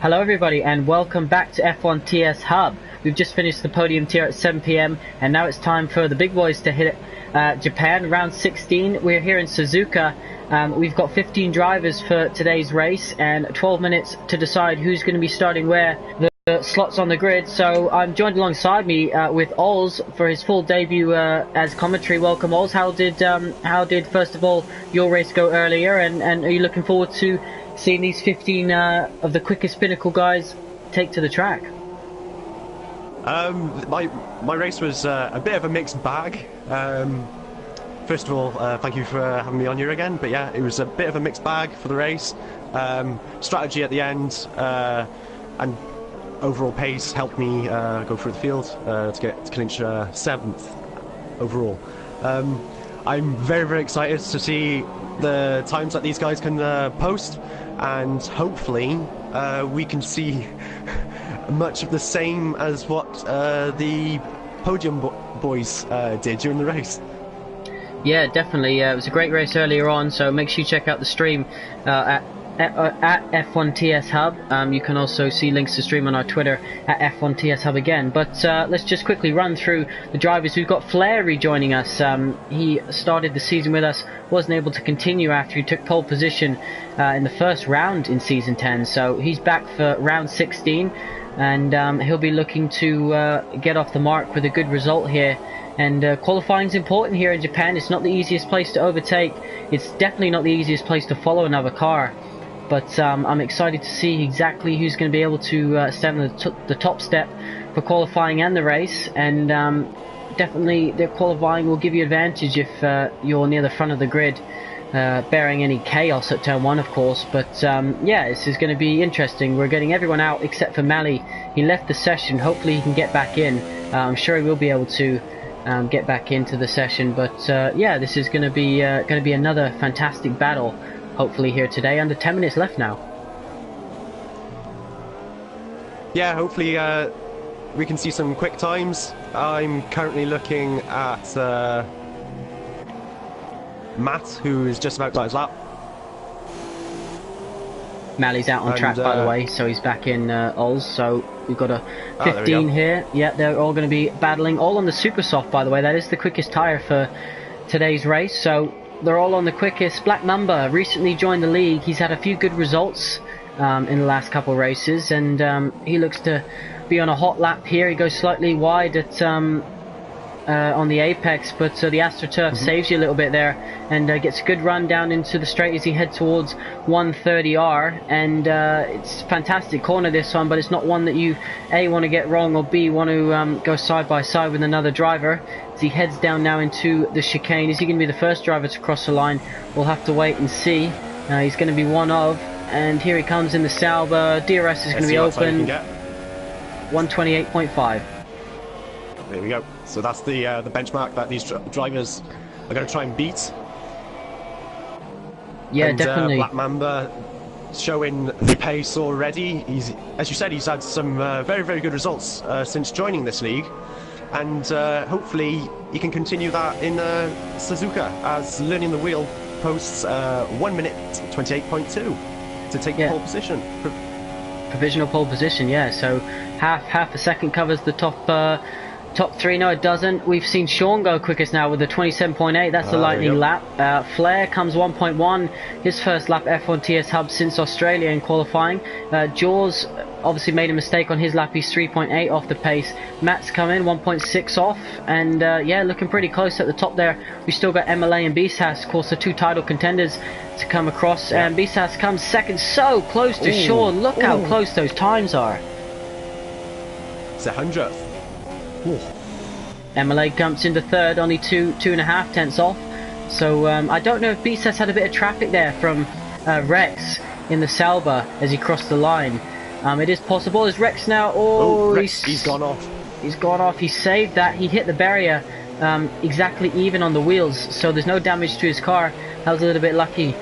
Hello everybody and welcome back to F1 TS Hub. We've just finished the podium tier at 7 PM and now it's time for the big boys to hit Japan, round 16. We're here in Suzuka. We've got 15 drivers for today's race and 12 minutes to decide who's going to be starting where the slots on the grid. So I'm joined alongside me with Ols for his full debut as commentary. Welcome Ols. How did first of all your race go earlier, and are you looking forward to seeing these 15 of the quickest Pinnacle guys take to the track? My race was a bit of a mixed bag. First of all, thank you for having me on here again. But yeah, it was a bit of a mixed bag for the race. Strategy at the end and overall pace helped me go through the field to clinch 7th overall. I'm very, very excited to see the times that these guys can post, and hopefully we can see much of the same as what the podium boys did during the race. Yeah, definitely. It was a great race earlier on, so make sure you check out the stream at F1 TS Hub. You can also see links to stream on our Twitter at F1 TS Hub again. But let's just quickly run through the drivers. We've got Flair rejoining us. He started the season with us, wasn't able to continue after he took pole position in the first round in Season 10. So he's back for round 16, and he'll be looking to get off the mark with a good result here. And qualifying is important here in Japan. It's not the easiest place to overtake. It's definitely not the easiest place to follow another car. But I'm excited to see exactly who's going to be able to stand on the top step for qualifying and the race. And definitely the qualifying will give you advantage if you're near the front of the grid, bearing any chaos at turn 1, of course. But yeah, this is going to be interesting. We're getting everyone out except for Mali. He left the session. Hopefully he can get back in. I'm sure he will be able to get back into the session. But yeah, this is going to be another fantastic battle. Hopefully here today. Under 10 minutes left now. Yeah, hopefully we can see some quick times. I'm currently looking at Matt, who is just about to his lap. Mali's out on track, by the way, so he's back in Ols. So we've got a 15 here. Yeah, they're all going to be battling, all on the super soft, by the way. That is the quickest tyre for today's race. So they're all on the quickest. Black Mamba recently joined the league. He's had a few good results in the last couple of races, and he looks to be on a hot lap here. He goes slightly wide at on the apex, but the AstroTurf saves you a little bit there, and gets a good run down into the straight as he heads towards 130R. And it's a fantastic corner, this one, but it's not one that you A, want to get wrong, or B, want to go side by side with another driver. As he heads down now into the chicane, is he going to be the first driver to cross the line? We'll have to wait and see. He's going to be one of, and here he comes in the Sauber. DRS is going to be open. 128.5. There we go. So that's the benchmark that these drivers are going to try and beat. Yeah, and, definitely. Black Mamba showing the pace already. He's, as you said, he's had some very, very good results since joining this league. And hopefully he can continue that in Suzuka, as learning the wheel posts 1 minute 28.2 to take the pole position. Provisional pole position, yeah. So half a second covers the top 3. No, it doesn't. We've seen Sean go quickest now with the 27.8. That's the lightning lap. Flair comes 1.1. His first lap F1 TS Hub since Australia in qualifying. Jaws obviously made a mistake on his lap. He's 3.8 off the pace. Matt's come in 1.6 off, and yeah, looking pretty close at the top there. We still got MLA and Bisas, of course, the 2 title contenders to come across. And Bisas comes second, so close to Sean. Look how close those times are. It's 100th. MLA jumps into third, only 2.5 tenths off. So I don't know if Bisas had a bit of traffic there from Rex in the Sauber as he crossed the line. It is possible. Is Rex now? He's gone off. He's gone off. He saved that. He hit the barrier exactly even on the wheels, so there's no damage to his car. That was a little bit lucky,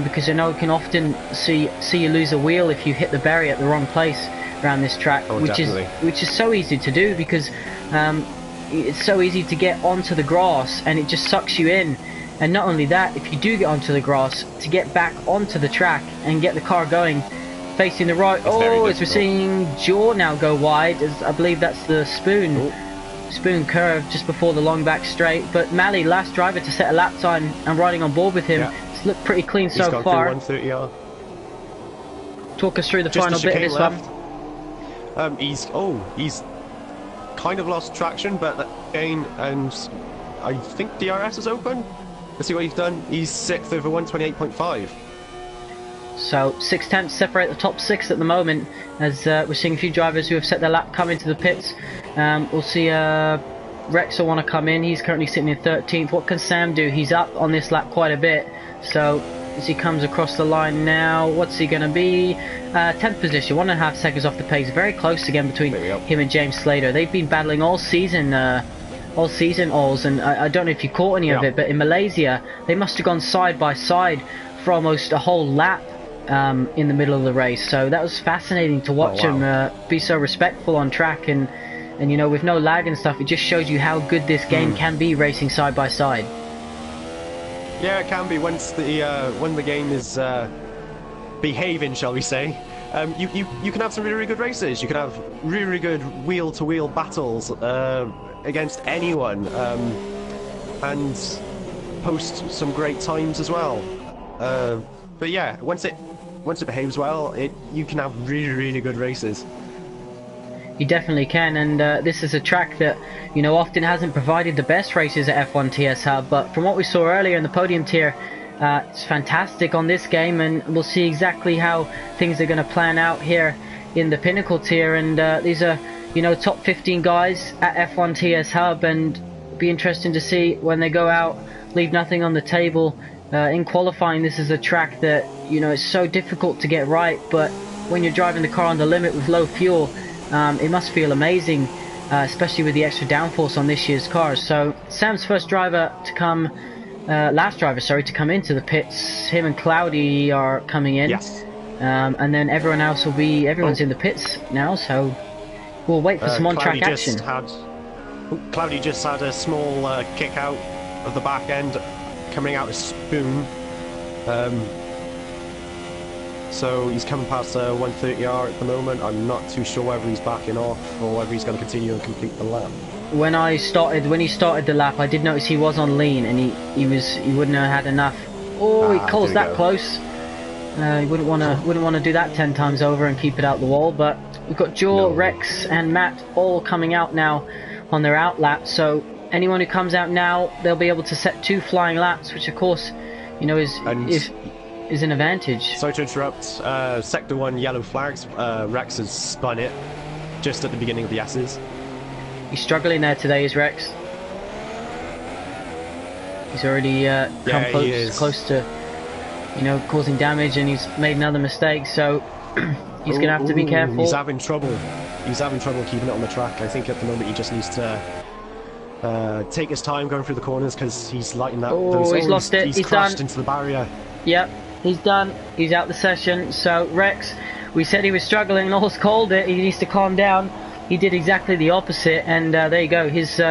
because I know you can often see you lose a wheel if you hit the barrier at the wrong place around this track, which is so easy to do, because it's so easy to get onto the grass and it just sucks you in. And not only that, if you do get onto the grass, to get back onto the track and get the car going, facing the right. Oh, as we're seeing Jaw now go wide, as I believe that's the spoon curve just before the long back straight. But Mally, last driver to set a lap time, and riding on board with him. It's looked pretty clean so far. 130R. Talk us through the Just final bit of this one. He's kind of lost traction, but again, and I think DRS is open. Let's see what he's done. He's 6th over 128.5. So 6 tenths separate the top 6 at the moment, as we're seeing a few drivers who have set their lap come into the pits. We'll see Rex will want to come in. He's currently sitting in 13th. What can Sam do? He's up on this lap quite a bit. So as he comes across the line now, what's he going to be? 10th position, 1.5 seconds off the pace. Very close again between him and James Slater. They've been battling all season, Alls, and I don't know if you caught any of it, but in Malaysia they must have gone side by side for almost a whole lap in the middle of the race. So that was fascinating to watch them be so respectful on track, and you know, with no lag and stuff. It just shows you how good this game can be, racing side by side. Yeah, it can be once when the game is behaving, shall we say. You can have some really, really good races. You can have really, really good wheel-to-wheel battles against anyone, and post some great times as well. But yeah, once it behaves well, you can have really, really good races. You definitely can, and this is a track that, you know, often hasn't provided the best races at F1 TS Hub, but from what we saw earlier in the podium tier, it's fantastic on this game, and we'll see exactly how things are going to plan out here in the Pinnacle tier. And these are, you know, top 15 guys at F1 TS Hub, and it'll be interesting to see when they go out, leave nothing on the table. In qualifying, this is a track that, you know, it's so difficult to get right, but when you're driving the car on the limit with low fuel, it must feel amazing, especially with the extra downforce on this year's cars. So Sam's first driver to come, last driver, sorry, to come into the pits. Him and Cloudy are coming in. Yes. And then everyone else will be, everyone's in the pits now, so we'll wait for some on-track action. Cloudy just had a small kick out of the back end, coming out of spoon. So he's coming past 130R at the moment. I'm not too sure whether he's backing off or whether he's going to continue and complete the lap. When he started the lap, I did notice he was on lean, and he wouldn't have had enough. Oh, he calls that close. He wouldn't want to do that 10 times over and keep it out the wall. But we've got Joe, Rex, and Matt all coming out now on their out lap. So anyone who comes out now, they'll be able to set 2 flying laps, which of course, you know, is an advantage. Sorry to interrupt. Sector 1 yellow flags. Rex has spun it just at the beginning of the S's. He's struggling there today, is Rex. He's already come close to, you know, causing damage, and he's made another mistake. So he's going to have to be careful. He's having trouble. He's having trouble keeping it on the track. I think at the moment he just needs to take his time going through the corners, because he's lighting that. He's lost it. He's crashed into the barrier. Yep. He's done. He's out the session. So Rex, we said he was struggling, and All's called it. He needs to calm down. He did exactly the opposite, and there you go. His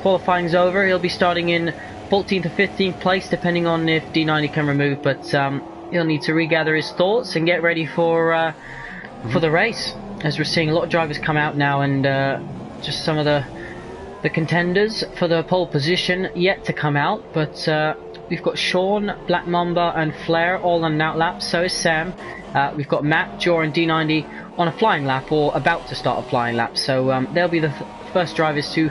qualifying's over. He'll be starting in 14th or 15th place, depending on if D90 can remove. But he'll need to regather his thoughts and get ready for the race. As we're seeing a lot of drivers come out now, and just some of the contenders for the pole position yet to come out. But we've got Sean, Black Mamba, and Flair all on an out lap. So is Sam. We've got Matt, Jor, and D90 on a flying lap, or about to start a flying lap. So they'll be the first drivers to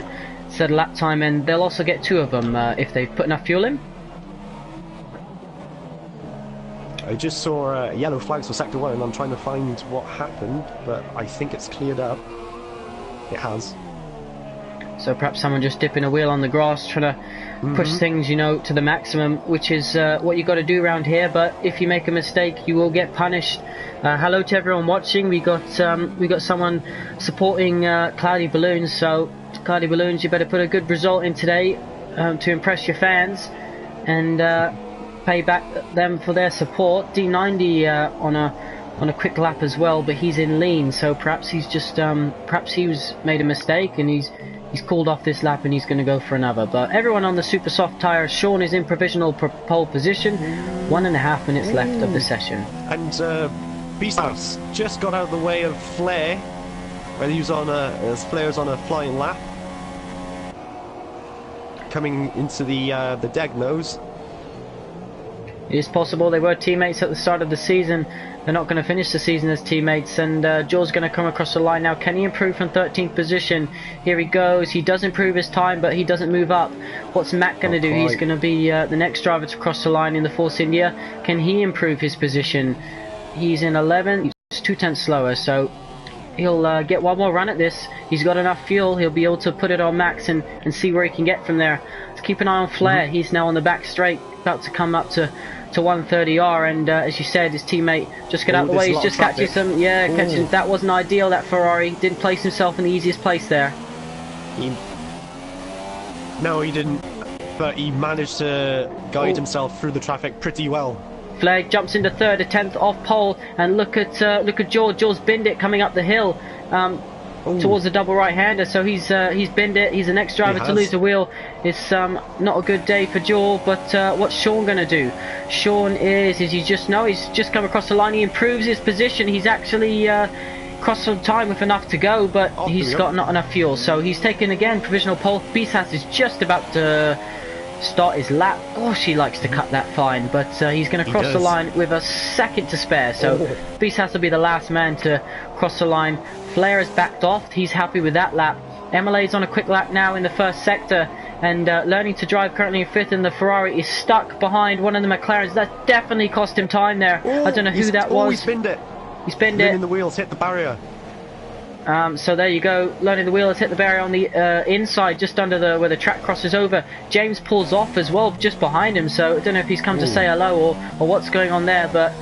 set a lap time, and they'll also get 2 of them if they've put enough fuel in. I just saw yellow flags for Sector 1, and I'm trying to find what happened, but I think it's cleared up. It has. So perhaps someone just dipping a wheel on the grass, trying to push things, you know, to the maximum, which is what you got to do around here. But if you make a mistake, you will get punished. Hello to everyone watching. We got someone supporting Cloudy Balloons. So Cloudy Balloons, you better put a good result in today to impress your fans and pay back them for their support. D90 on a quick lap as well, but he's in lean, so perhaps he's just perhaps he made a mistake, and he's called off this lap, and he's going to go for another. But everyone on the super soft tyre. Sean is in provisional pole position. 1.5 minutes left of the session. And Beasthouse just got out of the way of Flair, when he was on as Flair was on a flying lap. Coming into the deck nose. It is possible they were teammates at the start of the season. They're not going to finish the season as teammates, and Joel's going to come across the line now. Can he improve from 13th position? Here he goes. He does improve his time, but he doesn't move up. What's Matt going to do? He's going to be the next driver to cross the line in the Force India. Can he improve his position? He's in 11th. He's 2/10 slower, so he'll get one more run at this. He's got enough fuel. He'll be able to put it on max and see where he can get from there. Let's keep an eye on Flair. He's now on the back straight, about to come up to 130R, and as you said, his teammate just got out of the way. He's just catching some, catching. That wasn't ideal, that Ferrari. Didn't place himself in the easiest place there. No, he didn't, but he managed to guide himself through the traffic pretty well. Flair jumps into third, a 10th off pole, and look at George. George's binned it coming up the hill. Towards the double right-hander, so he's binned it. He's the next driver to lose the wheel. It's not a good day for Joel, but what's Sean going to do? Sean is you just know, he's just come across the line. He improves his position. He's actually crossed some time with enough to go, but he's got not enough fuel, so he's taken again provisional pole. Beasthouse is just about to start his lap. Gosh, he likes to cut that fine, but he's going to cross the line with a second to spare, so Beasthouse will be the last man to cross the line. Flair has backed off. He's happy with that lap. MLA's on a quick lap now in the first sector, and learning to drive currently in 5th, and the Ferrari is stuck behind one of the McLarens. That definitely cost him time there. I don't know who that was. He spinned it. He spinned it. Learning the wheels, hit the barrier. So there you go. Learning the wheel has hit the barrier on the inside, just under where the track crosses over. James pulls off as well, just behind him. So I don't know if he's come to say hello or what's going on there. But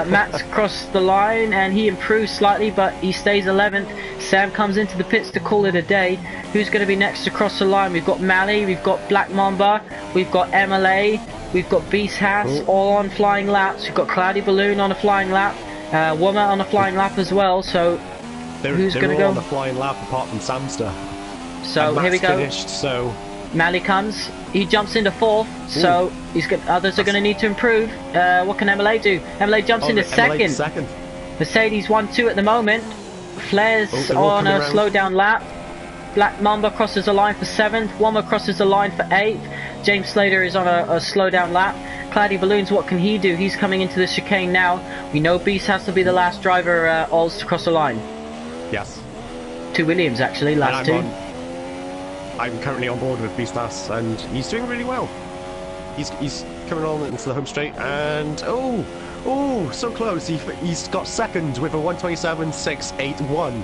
Matt's crossed the line and he improves slightly, but he stays 11th. Sam comes into the pits to call it a day. Who's going to be next to cross the line? We've got Mally, we've got Black Mamba, we've got MLA, we've got Beasthouse, all on flying laps. We've got Cloudy Balloon on a flying lap, Wommer on a flying lap as well. So who's going to go on the flying lap apart from Samster? So here we go. Finished, so Mally comes. He jumps into 4th. So he's got, others are going to need to improve. What can MLA do? MLA jumps into second. Mercedes 1-2 at the moment. Flair's on a slow down lap. Black Mamba crosses the line for 7th. Wommer crosses the line for 8th. James Slater is on a slow down lap. Cloudy Balloons, what can he do? He's coming into the chicane now. We know Beast has to be the last driver to cross the line. Yes. 2 Williams actually, last 2. I'm currently on board with Beasthouse and he's doing really well. He's coming on into the home straight and so close. He's got second with a 1:27.681.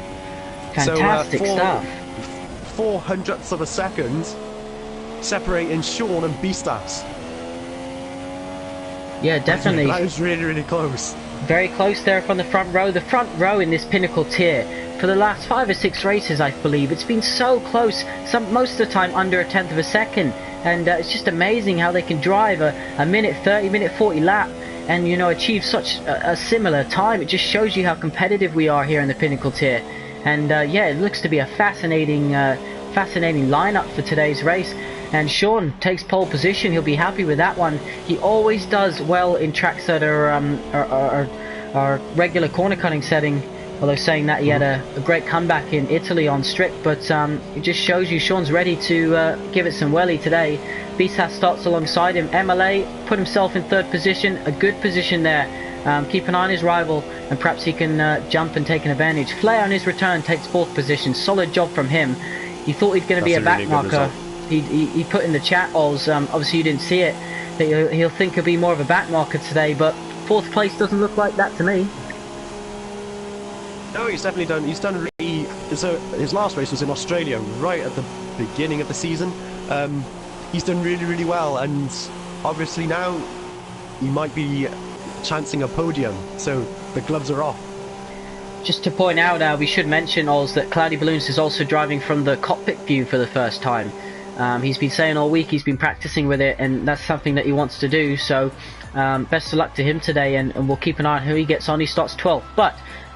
Fantastic stuff. 400ths of a second separating Sean and Beasthouse. Yeah, definitely. That was really, really close. Very close there from the front row. The front row in this Pinnacle tier, for the last 5 or 6 races, I believe, it's been so close. Most of the time under a 10th of a second. And it's just amazing how they can drive a minute 30, minute 40 lap and, you know, achieve such a similar time. It just shows you how competitive we are here in the Pinnacle tier. And yeah, it looks to be a fascinating lineup for today's race. And Sean takes pole position. He'll be happy with that one. He always does well in tracks that are regular corner cutting setting. Although saying that, he had a great comeback in Italy on strict, but it just shows you Sean's ready to give it some welly today. Beasthouse starts alongside him. MLA put himself in 3rd position, a good position there. Keep an eye on his rival, and perhaps he can jump and take an advantage. Flair on his return takes 4th position. Solid job from him. He thought he'd going to be a back marker. He put in the chat, Oz, obviously you didn't see it, that he'll think he'll be more of a back marker today, but 4th place doesn't look like that to me. No, he's definitely done. He's done really. So his last race was in Australia, right at the beginning of the season. He's done really, really well, and obviously now he might be chancing a podium. So the gloves are off. Just to point out, we should mention, Oz, that Cloudy Balloons is also driving from the cockpit view for the first time. He's been saying all week he's been practicing with it, and that's something that he wants to do. So best of luck to him today, and we'll keep an eye on who he gets on. He starts 12th, but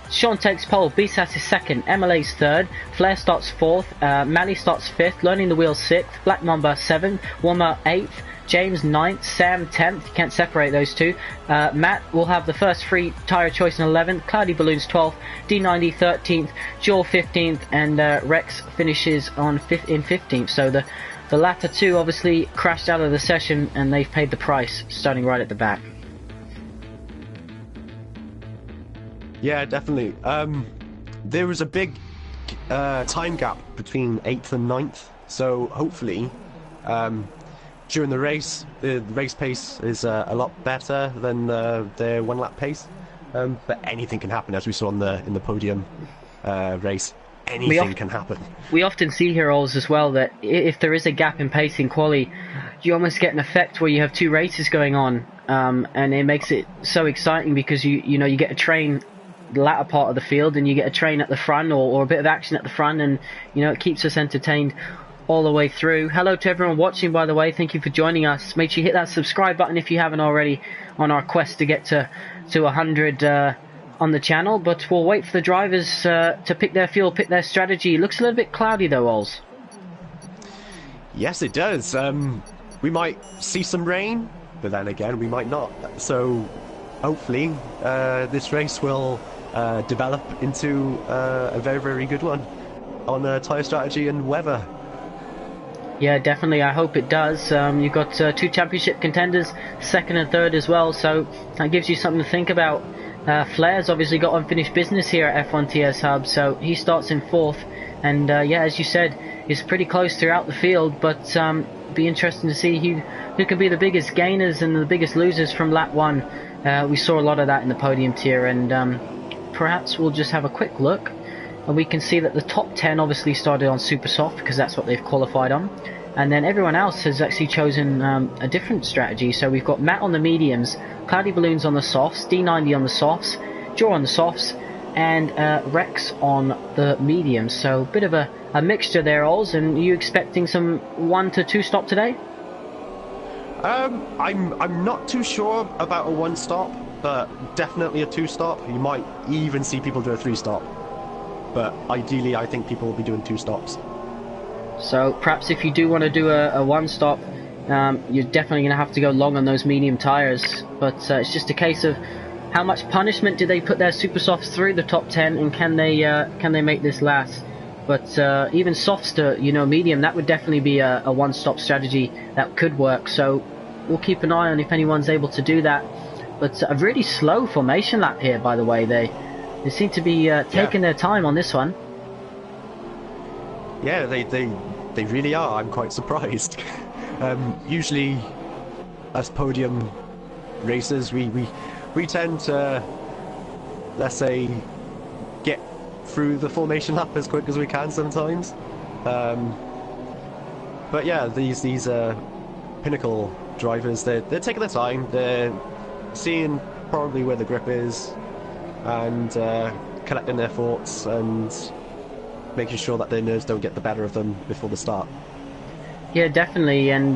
Sean takes pole, Beasthouse is 2nd, MLA's 3rd, Flair starts 4th, Mally starts 5th, Learning the Wheel 6th, Black Mamba 7th, Wommer 8th, James 9th, Sam 10th. You can't separate those two. Matt will have the first free tyre choice in 11th. Cloudy Balloons 12th. D90 13th. Joel 15th. And Rex finishes in 15th. So the latter two obviously crashed out of the session, and they've paid the price, starting right at the back. Yeah, definitely. There was a big time gap between 8th and 9th, so hopefully during the race pace is a lot better than their one lap pace. But anything can happen, as we saw in the podium race. Anything can happen. We often see here, Ols, as well, that if there is a gap in pace in quali, you almost get an effect where you have two races going on, and it makes it so exciting because you get a train the latter part of the field, and you get a train at the front, or a bit of action at the front, and it keeps us entertained all the way through. Hello to everyone watching, by the way. Thank you for joining us. Make sure you hit that subscribe button if you haven't already, on our quest to get to 100 on the channel. But we'll wait for the drivers to pick their fuel, pick their strategy. Looks a little bit cloudy though, Ols. Yes, it does. We might see some rain, but then again we might not. So hopefully this race will develop into a very, very good one on tyre strategy and weather. Yeah, definitely. I hope it does. You've got two championship contenders, second and third as well, so that gives you something to think about. Flair's obviously got unfinished business here at F1TS Hub, so he starts in 4th, and yeah, as you said, is pretty close throughout the field, but be interesting to see who can be the biggest gainers and the biggest losers from lap 1. We saw a lot of that in the podium tier, and perhaps we'll just have a quick look, and we can see that the top 10 obviously started on super soft because that's what they've qualified on, and then everyone else has actually chosen a different strategy. So we've got Matt on the mediums, Cloudy Balloons on the softs, D90 on the softs, Joe on the softs, and Rex on the mediums. So a bit of a mixture there, Ols. And are you expecting some 1 to 2 stop today? I'm not too sure about a 1 stop, but definitely a 2 stop. You might even see people do a 3 stop, but ideally I think people will be doing 2 stops. So perhaps if you do want to do a 1 stop, you're definitely going to have to go long on those medium tyres, but it's just a case of how much punishment do they put their super softs through the top 10, and can they make this last? But even softs to medium, that would definitely be a 1 stop strategy that could work, so we'll keep an eye on if anyone's able to do that. But a really slow formation lap here, by the way. They seem to be taking their time on this one. Yeah, they really are. I'm quite surprised. Usually, as podium racers, we tend to, let's say, get through the formation lap as quick as we can sometimes. But yeah, these Pinnacle drivers, they're taking their time. They're seeing probably where the grip is, and collecting their thoughts and making sure that their nerves don't get the better of them before the start. Yeah, definitely. And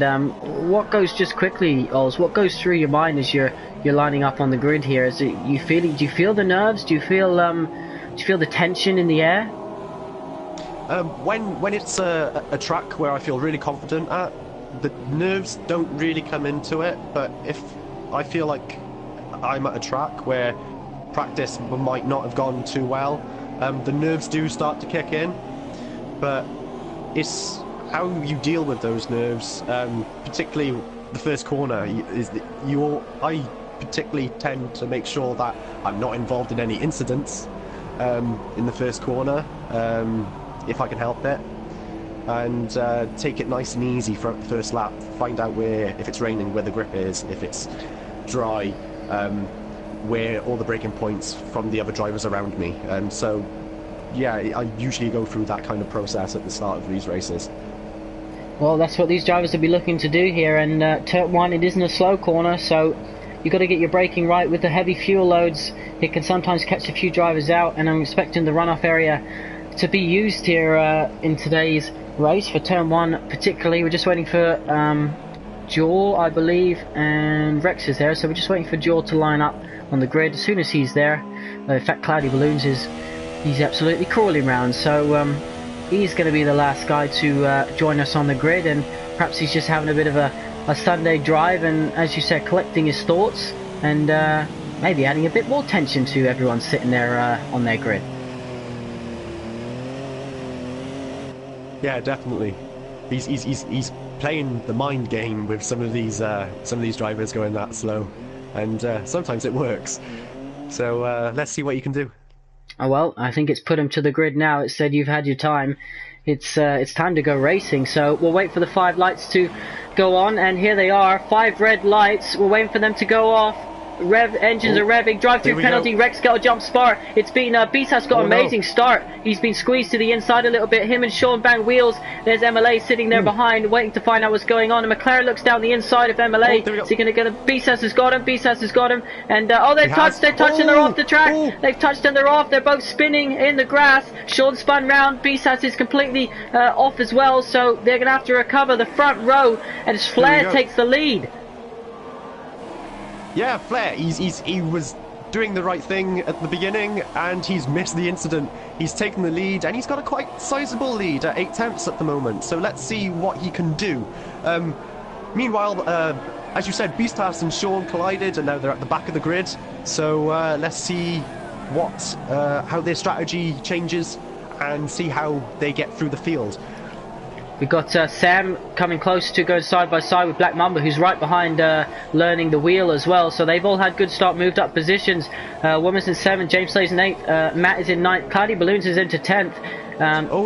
what goes just quickly, Ols, what goes through your mind as you're lining up on the grid here? Do you feel the nerves? Do you feel the tension in the air? When it's a track where I feel really confident at, the nerves don't really come into it. But if I feel like I'm at a track where practice might not have gone too well, the nerves do start to kick in. But it's how you deal with those nerves, particularly the first corner. I particularly tend to make sure that I'm not involved in any incidents in the first corner, if I can help it, and take it nice and easy for the first lap. Find out if it's raining, where the grip is, if it's dry, where all the braking points from the other drivers around me. And so yeah, I usually go through that kind of process at the start of these races. Well, that's what these drivers will be looking to do here, and turn 1, it isn't a slow corner, so you've got to get your braking right with the heavy fuel loads. It can sometimes catch a few drivers out, and I'm expecting the runoff area to be used here in today's race for turn 1 particularly. We're just waiting for Joel, I believe, and Rex is there, so we're just waiting for Joel to line up on the grid. As soon as he's there, in fact Cloudy Balloons he's absolutely crawling round, so he's going to be the last guy to join us on the grid, and perhaps he's just having a bit of a a Sunday drive, and as you said, collecting his thoughts and maybe adding a bit more tension to everyone sitting there on their grid. Yeah, definitely. He's playing the mind game with some of these drivers going that slow, and sometimes it works. So let's see what you can do. Oh well, I think it's put him to the grid now. It said you've had your time. It's time to go racing. So we'll wait for the 5 lights to go on, and here they are, 5 red lights. We're waiting for them to go off. Engines are revving, drive through penalty, Rex got a jump spot. It's been, Bisas got an amazing start. He's been squeezed to the inside a little bit. Him and Sean bang wheels. There's MLA sitting there behind, waiting to find out what's going on. And McLaren looks down the inside of MLA. Is he going to get him? Bisas has got him, Bisas has got him. And, they've touched and they're off the track. They've touched and they're off. They're both spinning in the grass. Sean spun round. Bisas is completely off as well. So they're going to have to recover the front row. And Flair takes the lead. Yeah, Flair, he was doing the right thing at the beginning, and he's missed the incident. He's taken the lead, and he's got a quite sizable lead at 8 tenths at the moment, so let's see what he can do. Meanwhile, as you said, Beastas and Sean collided, and now they're at the back of the grid, so let's see how their strategy changes, and see how they get through the field. We've got Sam coming close to go side by side with Black Mamba, who's right behind learning the wheel as well. So they've all had good start, moved up positions. Woman's in 7th, James Slay's in 8th, Matt is in 9th, Cloudy Balloons is into 10th.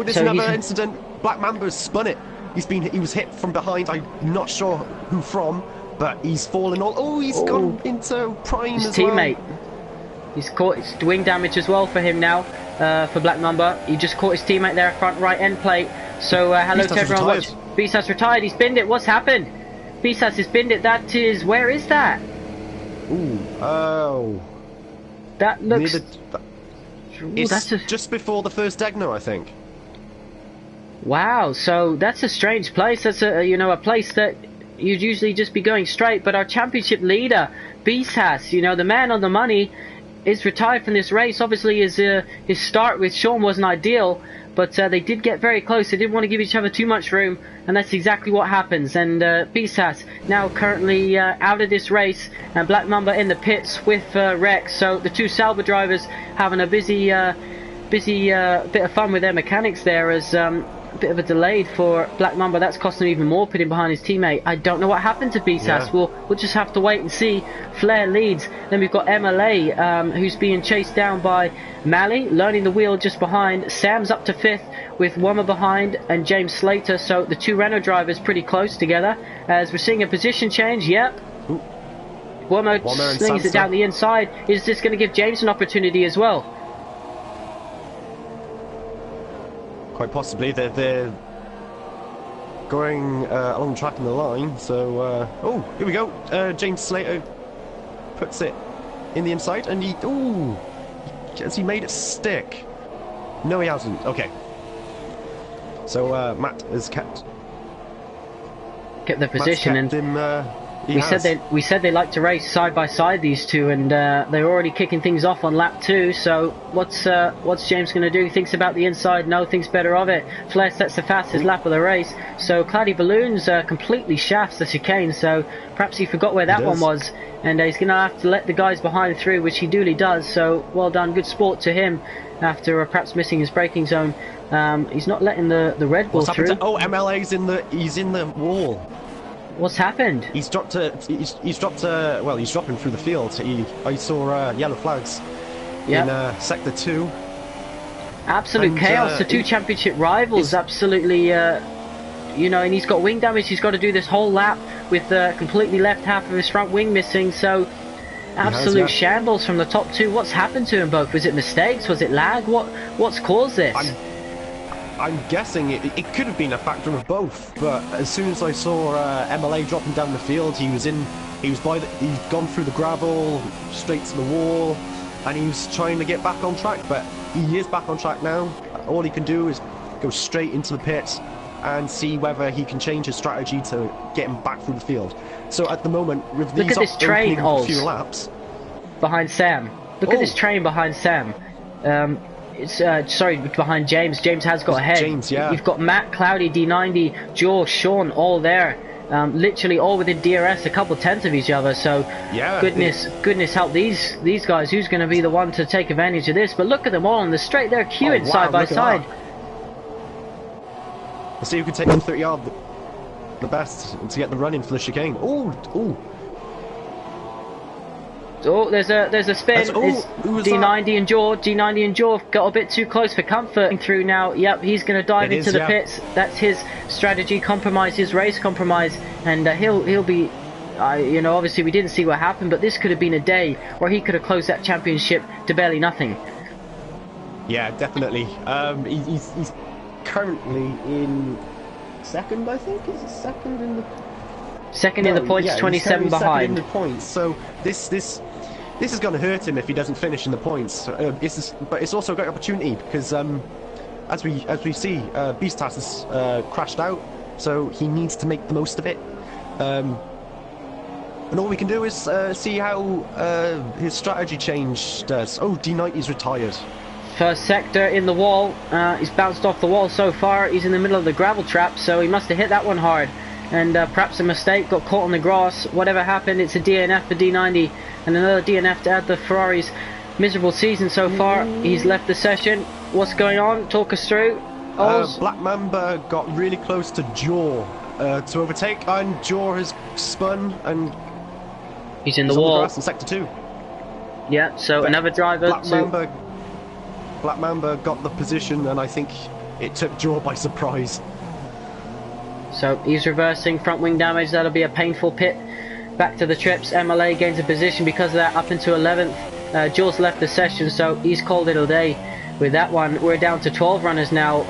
There's another incident. Black Mamba's spun it. He was hit from behind. I'm not sure who from, but he's fallen all. Oh, he's gone into prime as teammate. Well. He's caught his wing damage as well for him now. For Black Mamba, he just caught his teammate there, front right end plate. So hello to everyone watching. Bisas retired, he's binned it. What's happened? Bisas has binned it. That is, where is that? Ooh, oh. That looks... It's just before the first Degno, I think. Wow, so that's a strange place. That's a place that you'd usually just be going straight. But our championship leader, Bisas, the man on the money, is retired from this race. Obviously his start with Sean wasn't ideal, but they did get very close. They didn't want to give each other too much room, and that's exactly what happens. And Bisas now currently out of this race, and Black Mamba in the pits with Rex. So the two Sauber drivers having a busy bit of fun with their mechanics there, as a bit of a delay for Black Mamba. That's costing him even more, putting behind his teammate. I don't know what happened to Bisas. Yeah. We'll just have to wait and see. Flair leads. Then we've got MLA, who's being chased down by Mally, learning the wheel just behind. Sam's up to 5th with Wommer behind, and James Slater. So the two Renault drivers pretty close together. As we're seeing a position change. Yep. Wommer slings it down the inside. Is this going to give James an opportunity as well? Quite possibly. They're going along the track in the line, so here we go. James Slater puts it in the inside, and has he made it stick? No, he hasn't. Okay, so Matt has kept the position, and we said they like to race side by side, these two, and they're already kicking things off on lap 2. So what's James going to do? He thinks about the inside. No, thinks better of it. Flair sets the fastest lap of the race. So Cloudy Balloons completely shafts the chicane. So perhaps he forgot where that one was, and he's going to have to let the guys behind through, which he duly does. So well done, good sport to him after perhaps missing his braking zone. He's not letting the Red Bull through. MLA's he's in the wall. What's happened? He's dropped he's dropping through the field. I saw yellow flags in sector 2. Absolute chaos. The two championship rivals, absolutely, and he's got wing damage. He's got to do this whole lap with completely left half of his front wing missing. So absolute shambles from the top two. What's happened to them both? Was it mistakes? Was it lag? What's caused this? I'm guessing it could have been a factor of both, but as soon as I saw MLA dropping down the field, he's gone through the gravel straight to the wall, and he was trying to get back on track, but he is back on track now. All he can do is go straight into the pits and see whether he can change his strategy to get him back through the field. So at the moment, with these few laps behind Sam. Look at this train behind Sam. Behind James. James has got ahead. James, yeah. You've got Matt, Cloudy, D90, Joe, Sean, all there. literally all within DRS, a couple tenths of each other. So yeah, goodness help these guys. Who's going to be the one to take advantage of this? But look at them all on the straight. They're queuing side by side. Let's see who can take 130 yard the best to get the run in for the chicane. Oh, there's a spin. D90 and Jaw. G90 and Jaw got a bit too close for comfort. Through now. Yep, he's going to dive into the pits. That's his strategy. Compromise his race. Compromise, and he'll be. You know, obviously we didn't see what happened, but this could have been a day where he could have closed that championship to barely nothing. Yeah, definitely. He's currently in second, I think. Is it second in the? Second in the points, yeah, 27 behind. Second in the points. So this is going to hurt him if he doesn't finish in the points. But it's also a great opportunity because as we see, Beastas has crashed out, so he needs to make the most of it. And all we can do is see how his strategy change does. Oh, D90's retired. First sector in the wall. He's bounced off the wall so far. He's in the middle of the gravel trap, so he must have hit that one hard. And perhaps a mistake, got caught on the grass. Whatever happened, it's a DNF for D90 and another DNF to add to Ferrari's miserable season so far. He's left the session. What's going on? Talk us through. Black Mamba got really close to Jaw to overtake, and Jaw has spun and he's in the wall. On the grass in sector 2. Yeah, so another driver. Black Mamba got the position, and I think it took Jaw by surprise. So he's reversing front wing damage. That'll be a painful pit. Back to the trips. MLA gains a position because of that up into 11th. Jules left the session, so he's called it a day with that one. We're down to 12 runners now.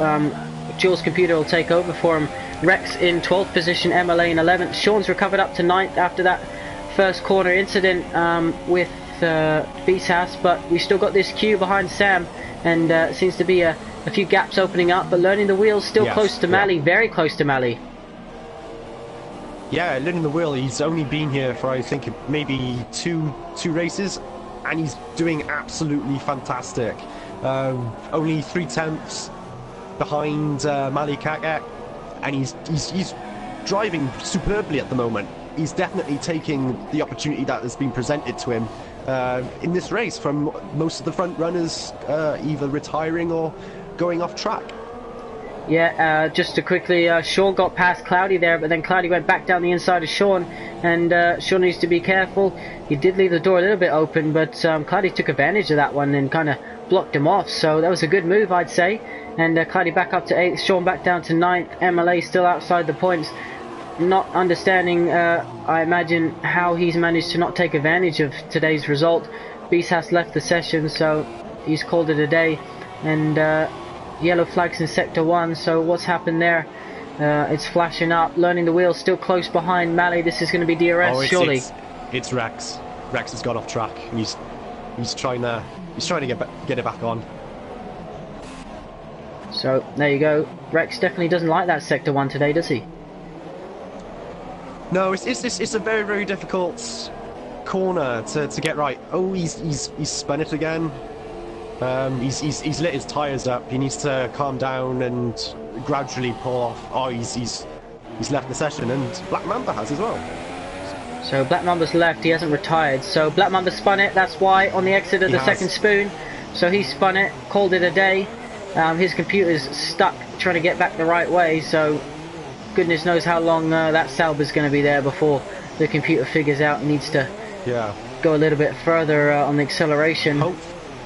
Jules' computer will take over for him. Rex in 12th position, MLA in 11th. Sean's recovered up to 9th after that first corner incident with Beastas, but we still got this queue behind Sam, and seems to be a few gaps opening up, but learning the wheels still close to Mali, very close to Mali. Yeah, learning the wheel. He's only been here for I think maybe two races, and he's doing absolutely fantastic. Only 3 tenths behind Mali Kakak, and he's driving superbly at the moment. He's definitely taking the opportunity that has been presented to him in this race from most of the front runners either retiring or going off track. Yeah, just to quickly, Sean got past Cloudy there, but then Cloudy went back down the inside of Sean, and Sean needs to be careful. He did leave the door a little bit open, but Cloudy took advantage of that one and kind of blocked him off, so that was a good move, I'd say. And Cloudy back up to 8th, Sean back down to 9th, MLA still outside the points. Not understanding, I imagine, how he's managed to not take advantage of today's result. Beast has left the session, so he's called it a day. And yellow flags in sector 1, so what's happened there? It's flashing up. Learning the wheel still close behind Mali. This is going to be DRS, surely. It's Rex. Rex has got off track, and he's trying to get it back on. So there you go. Rex definitely doesn't like that sector 1 today, does he? No, it's a very, very difficult corner to get right. Oh, he's spun it again. He's lit his tyres up. He needs to calm down and gradually pull off. Oh, he's left the session, and Black Mamba has as well. So Black Mamba's left. He hasn't retired. So Black Mamba spun it. That's why on the exit of the second spoon. So he spun it, called it a day. His computer's stuck trying to get back the right way. So goodness knows how long that Sauber's going to be there before the computer figures out it needs to go a little bit further on the acceleration.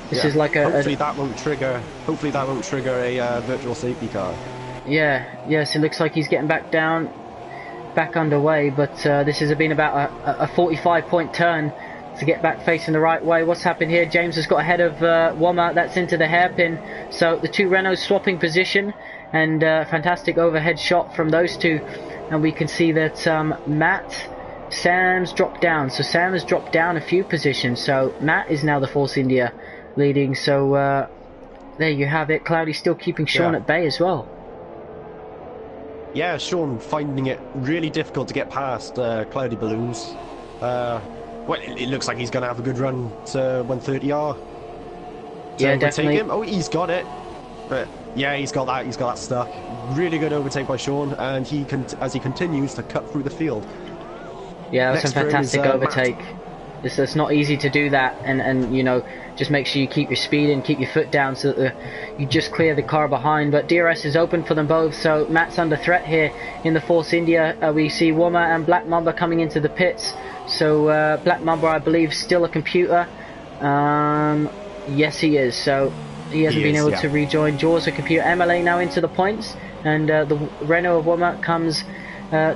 This is like hopefully that won't trigger a virtual safety car. Yes, it looks like he's getting back underway, but this has been about a 45-point turn to get back facing the right way. What's happened here? James has got ahead of Woma. That's into the hairpin. So the two Renaults swapping position, and fantastic overhead shot from those two. And we can see that Sam's dropped down. So Sam has dropped down a few positions. So Matt is now the Force India leading. So there you have it. Cloudy still keeping Sean at bay as well. Yeah, Sean finding it really difficult to get past Cloudy Balloons. Well, it looks like he's going to have a good run to 130R. Yeah, definitely. Him. Oh, he's got it. But Yeah, he's got that stuck. Really good overtake by Sean, and as he continues to cut through the field. Yeah, that was some fantastic overtake. It's not easy to do that, and you know, just make sure you keep your speed and keep your foot down so that you just clear the car behind. But DRS is open for them both, so Matt's under threat here in the Force India. We see Woma and Black Mamba coming into the pits. So Black Mamba, I believe, still a computer. Yes, he is. So he hasn't been able to rejoin. Jaws a computer. MLA now into the points, and the Renault of Woma comes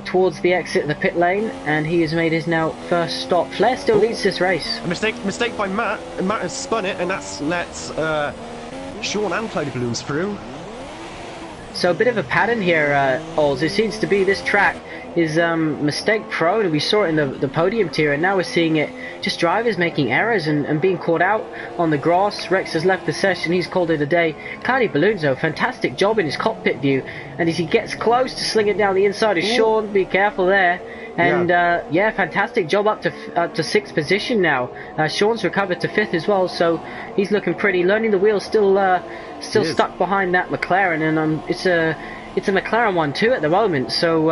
towards the exit of the pit lane, and he has made his now first stop. Flair still leads this race. A mistake by Matt, and Matt has spun it, and that's let Sean and Cloudy Balloons through. So a bit of a pattern here, Ols. It seems to be this track is mistake prone. We saw it in the podium tier, and now we're seeing it just drivers making errors and being caught out on the grass. Rex has left the session, he's called it a day. Cloudy Balloons, though, fantastic job in his cockpit view, and as he gets close to sling it down the inside of Sean, be careful there. And yeah, fantastic job up to 6th position now. Sean's recovered to 5th as well, so he's looking pretty. Learning the wheel, still stuck behind that McLaren, and it's a McLaren 1-2 at the moment. So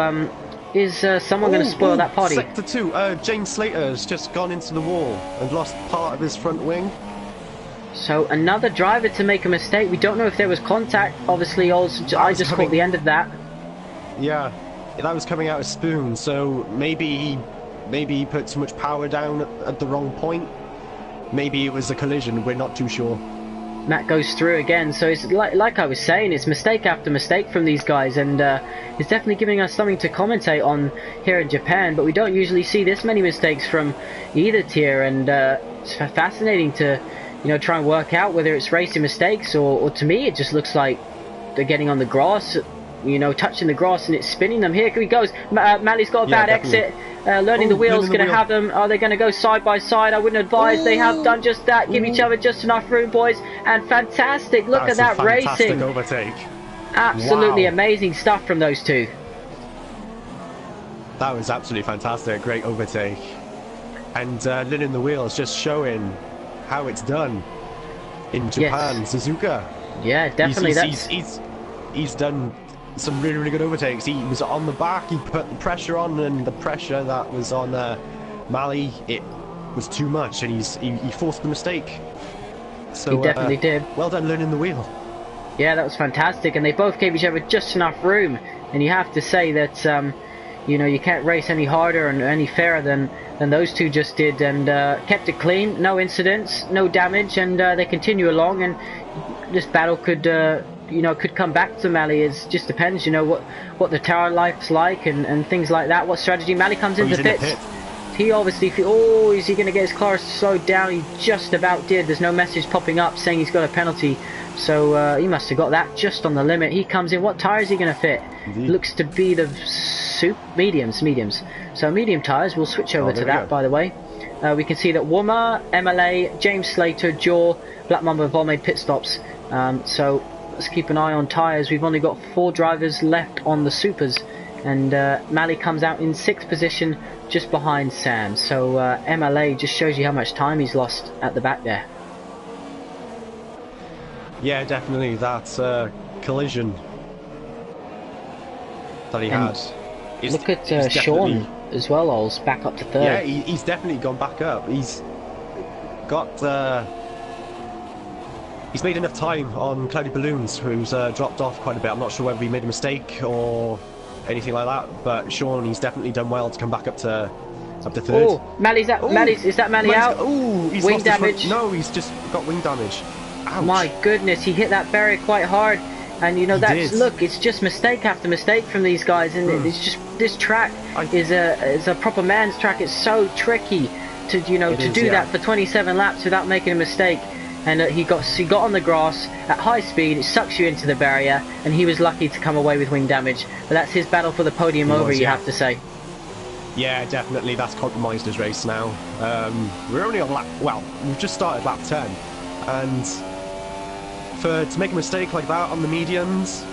is someone going to spoil that party? Sector 2, James Slater has just gone into the wall and lost part of his front wing. So another driver to make a mistake. We don't know if there was contact. Obviously, I just caught the end of that. Yeah. That was coming out of Spoon, so maybe he put too much power down at the wrong point. Maybe it was a collision, we're not too sure. Matt goes through again, so it's like I was saying, it's mistake after mistake from these guys, and it's definitely giving us something to commentate on here in Japan, but we don't usually see this many mistakes from either tier, and it's fascinating to, you know, try and work out whether it's racing mistakes, or to me it just looks like they're getting on the grass, you know, touching the grass, and it's spinning them. Here he goes. Mali's got a bad exit. Learning the wheel's going to have them. Are they going to go side by side? I wouldn't advise. They have done just that. Give each other just enough room, boys. And fantastic. Look at that racing. Overtake. Absolutely amazing stuff from those two. That was absolutely fantastic. Great overtake. And learning the wheel is just showing how it's done in Japan. Yes. Suzuka. Yeah, definitely. He's done some really, really good overtakes. He was on the back, he put the pressure on, and the pressure that was on Mali, it was too much, and he forced the mistake. So he definitely did. Well done learning the wheel. Yeah, that was fantastic, and they both gave each other just enough room, and you have to say that you know, you can't race any harder and any fairer than those two just did, and kept it clean, no incidents, no damage, and they continue along, and this battle could you know, could come back to Mali. It just depends, you know, what the tower life's like and things like that, what strategy. Mali comes into the pits. He obviously is he going to get his car slowed down? He just about did. There's no message popping up saying he's got a penalty, so he must have got that just on the limit. He comes in. What tyre is he going to fit? Looks to be the mediums. So medium tyres. We'll switch over to that, by the way. We can see that Woma, MLA, James Slater, Jaw, Black Mamba have all made pit stops. So let's keep an eye on tyres. We've only got 4 drivers left on the supers, and Mali comes out in 6th position just behind Sam. So MLA just shows you how much time he's lost at the back there. Yeah, definitely. That's a collision that he had. Look at Sean as well, Ols, back up to 3rd. Yeah, he's definitely gone back up. He's got he's made enough time on Cloudy Balloons, who's dropped off quite a bit. I'm not sure whether he made a mistake or anything like that, but Sean, he's definitely done well to come back up to 3rd. Oh, Mali's out. Is that Mali out? Oh, he's wing damage. No, he's just got wing damage. Ouch. My goodness, he hit that barrier quite hard, and you know look, it's just mistake after mistake from these guys, and it's just this track is a proper man's track. It's so tricky to do that for 27 laps without making a mistake. And he got on the grass at high speed. It sucks you into the barrier, and he was lucky to come away with wing damage. But that's his battle for the podium over, you have to say. Yeah, definitely. That's compromised his race now. We're only on lap. Well, we've just started lap 10, and to make a mistake like that on the mediums,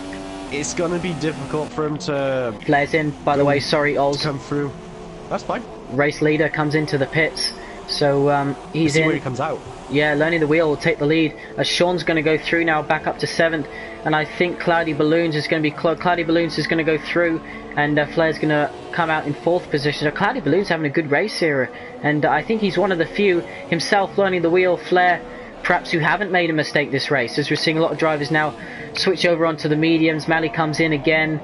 it's gonna be difficult for him to. Flares in, by the way. Sorry, Ols. Come through. That's fine. Race leader comes into the pits. So he's See in. where he comes out. Yeah, learning the wheel will take the lead as Sean's going to go through now, back up to 7th, and I think Cloudy Balloons is going to be Cloudy Balloons is going to go through, and Flair's going to come out in 4th position. So Cloudy Balloons having a good race here, and I think he's one of the few himself learning the wheel. Flair, perhaps, who haven't made a mistake this race, as we're seeing a lot of drivers now switch over onto the mediums. Mally comes in again,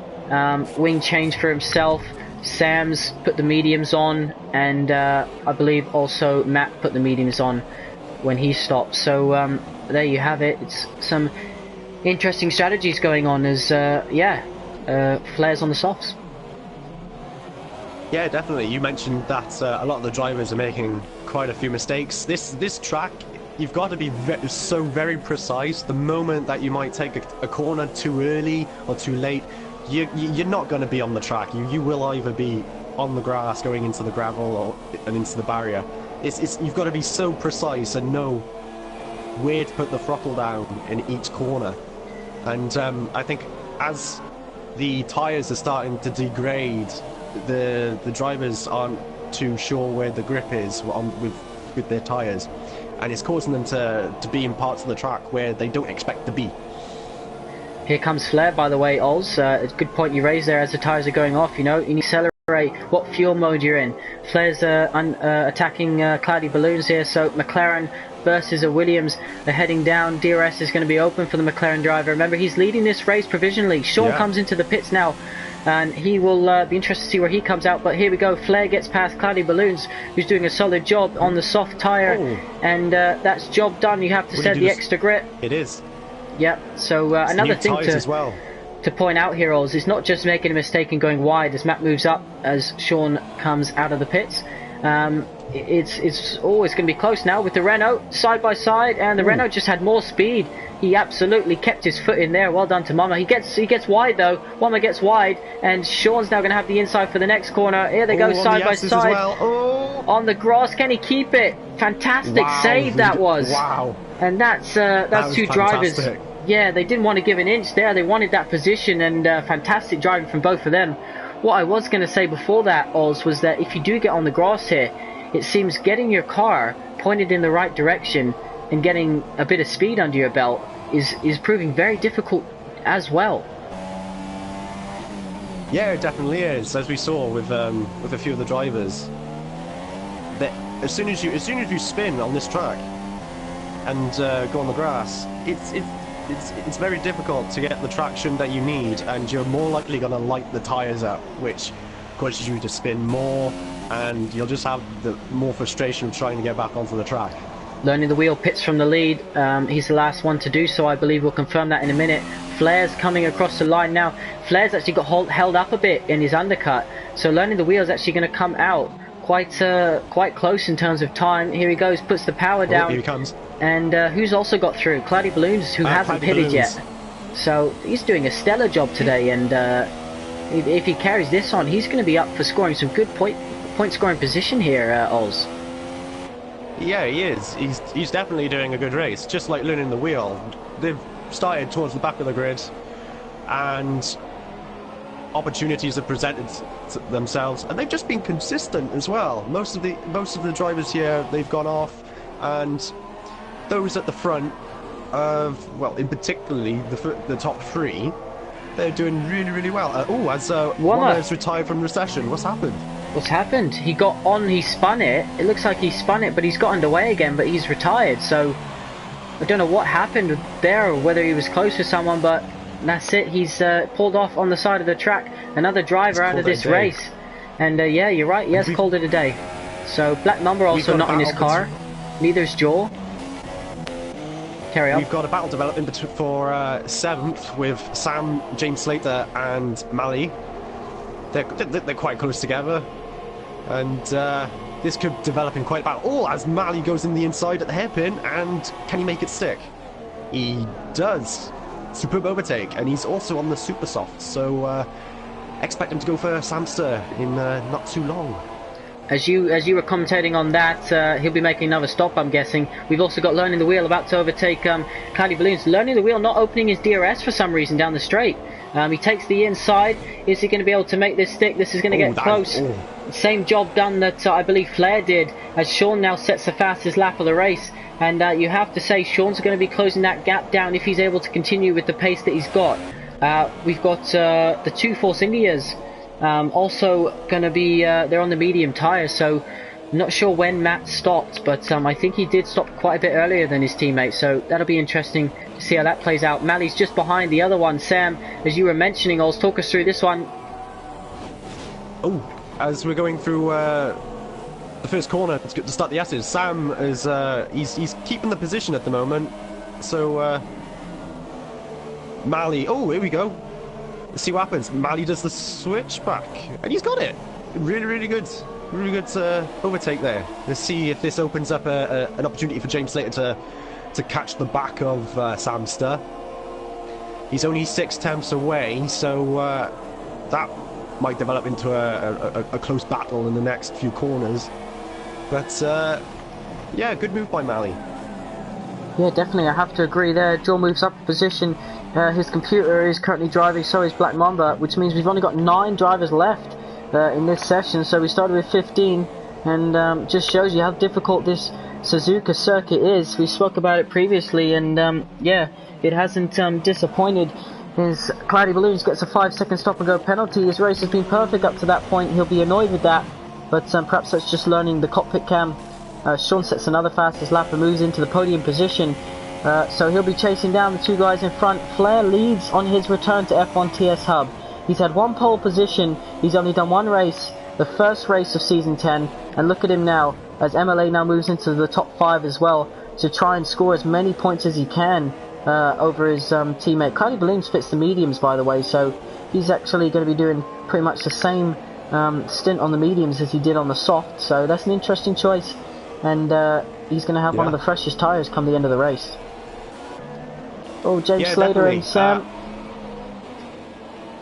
wing change for himself. Sam's put the mediums on, and I believe also Matt put the mediums on when he stopped. So there you have it. It's some interesting strategies going on as Flair's on the softs. Yeah, definitely. You mentioned that a lot of the drivers are making quite a few mistakes. This track, you've got to be so very precise. The moment that you might take a corner too early or too late, you're not going to be on the track. You will either be on the grass going into the gravel and into the barrier. You've got to be so precise and know where to put the throttle down in each corner. And I think as the tyres are starting to degrade, the drivers aren't too sure where the grip is with their tyres, and it's causing them to be in parts of the track where they don't expect to be. Here comes Flair, by the way, Oz. It's a good point you raised there. As the tyres are going off, you need to accelerate what fuel mode you're in. Flair's attacking Cloudy Balloons here, so McLaren versus a Williams are heading down. DRS is going to be open for the McLaren driver. Remember, he's leading this race provisionally. Sean comes into the pits now, and he will be interested to see where he comes out. But here we go. Flair gets past Cloudy Balloons, who's doing a solid job on the soft tyre, and that's job done. You have to set the extra grip. It is. Yeah, so another thing to point out here, Oz, is not just making a mistake and going wide as Matt moves up as Sean comes out of the pits. It's always going to be close now with the Renault side by side, and the Renault just had more speed. He absolutely kept his foot in there. Well done to Mama. He gets wide though. Mama gets wide, and Sean's now going to have the inside for the next corner. Here they go side by side. On the grass, can he keep it? Fantastic save that was. Wow. And that's two drivers. Yeah, they didn't want to give an inch there. They wanted that position, and fantastic driving from both of them. What I was going to say before that, Oz, was that if you do get on the grass here, it seems getting your car pointed in the right direction and getting a bit of speed under your belt is proving very difficult as well. Yeah, it definitely is. As we saw with a few of the drivers, that as soon as you spin on this track and go on the grass, it's very difficult to get the traction that you need, and you're more likely going to light the tyres up, which causes you to spin more, and you'll just have the more frustration of trying to get back onto the track. Learning the wheel pits from the lead. He's the last one to do so. I believe we'll confirm that in a minute. Flair's coming across the line now. Flair's actually got held up a bit in his undercut, so learning the wheel is actually going to come out quite close in terms of time. Here he goes, puts the power down. Here he comes. And who's also got through? Cloudy Balloons, who hasn't pitted yet. So he's doing a stellar job today, and if he carries this on, he's going to be up for scoring some good point scoring position here, Oz. Yeah, he is. He's definitely doing a good race. Just like learning the wheel, they've started towards the back of the grid, and opportunities have presented themselves, and they've just been consistent as well. Most of the drivers here, they've gone off, and those at the front in particularly the top three, they're doing really, really well. As Warner's retired from recession. What's happened? What's happened? He got on, he spun it. It looks like he spun it, but he's got underway again, but he's retired. So I don't know what happened there, or whether he was close to someone, but that's it. He's pulled off on the side of the track. Another driver out of this race. And yeah, you're right. He has called it a day. So Black Number also not in his car. Neither's Joel. Carry on. We've got a battle developing for 7th with Sam, James Slater and Mally. They're quite close together, and this could develop in quite a battle. As Mally goes in the inside at the hairpin, and can he make it stick? He does. Superb overtake, and he's also on the super soft, so expect him to go for Samster in not too long. As you were commentating on that, he'll be making another stop, I'm guessing. We've also got Learning the Wheel about to overtake Cloudy Balloons. Learning the Wheel not opening his DRS for some reason down the straight. He takes the inside. Is he going to be able to make this stick? This is going to get close. Same job done that I believe Flair did, as Sean now sets the fastest lap of the race. And you have to say Sean's going to be closing that gap down if he's able to continue with the pace that he's got. We've got the two Force Indias also going to be, they're on the medium tyres, so I'm not sure when Matt stopped, but I think he did stop quite a bit earlier than his teammate, so that'll be interesting to see how that plays out. Mali's just behind the other one. Sam, as you were mentioning, Oz, talk us through this one. Oh, as we're going through the first corner to start the S's, Sam is he's keeping the position at the moment, so Mali, oh, here we go. Let's see what happens. Mali does the switchback, and he's got it. Really good overtake there. Let's see if this opens up an opportunity for James Slater to catch the back of Samster. He's only 6 tenths away, so that might develop into a close battle in the next few corners. But yeah, good move by Mali. Yeah, definitely, I have to agree there. Joel moves up a position. His computer is currently driving, so is Black Mamba, which means we've only got 9 drivers left in this session. So we started with 15, and just shows you how difficult this Suzuka circuit is. We spoke about it previously, and yeah, it hasn't disappointed. His Cloudy Balloons gets a 5-second stop and go penalty. His race has been perfect up to that point. He'll be annoyed with that, but perhaps that's just learning the cockpit cam. Sean sets another fastest lap and moves into the podium position. So he'll be chasing down the 2 guys in front. Flair leads on his return to F1 TS Hub. He's had 1 pole position. He's only done 1 race, the first race of Season 10. And look at him now, as MLA now moves into the top 5 as well, to try and score as many points as he can over his teammate. Cloudy Balloons fits the mediums, by the way, so he's actually going to be doing pretty much the same stint on the mediums as he did on the soft. So that's an interesting choice. And he's going to have one of the freshest tyres come the end of the race. Oh, James Slater definitely. and Sam.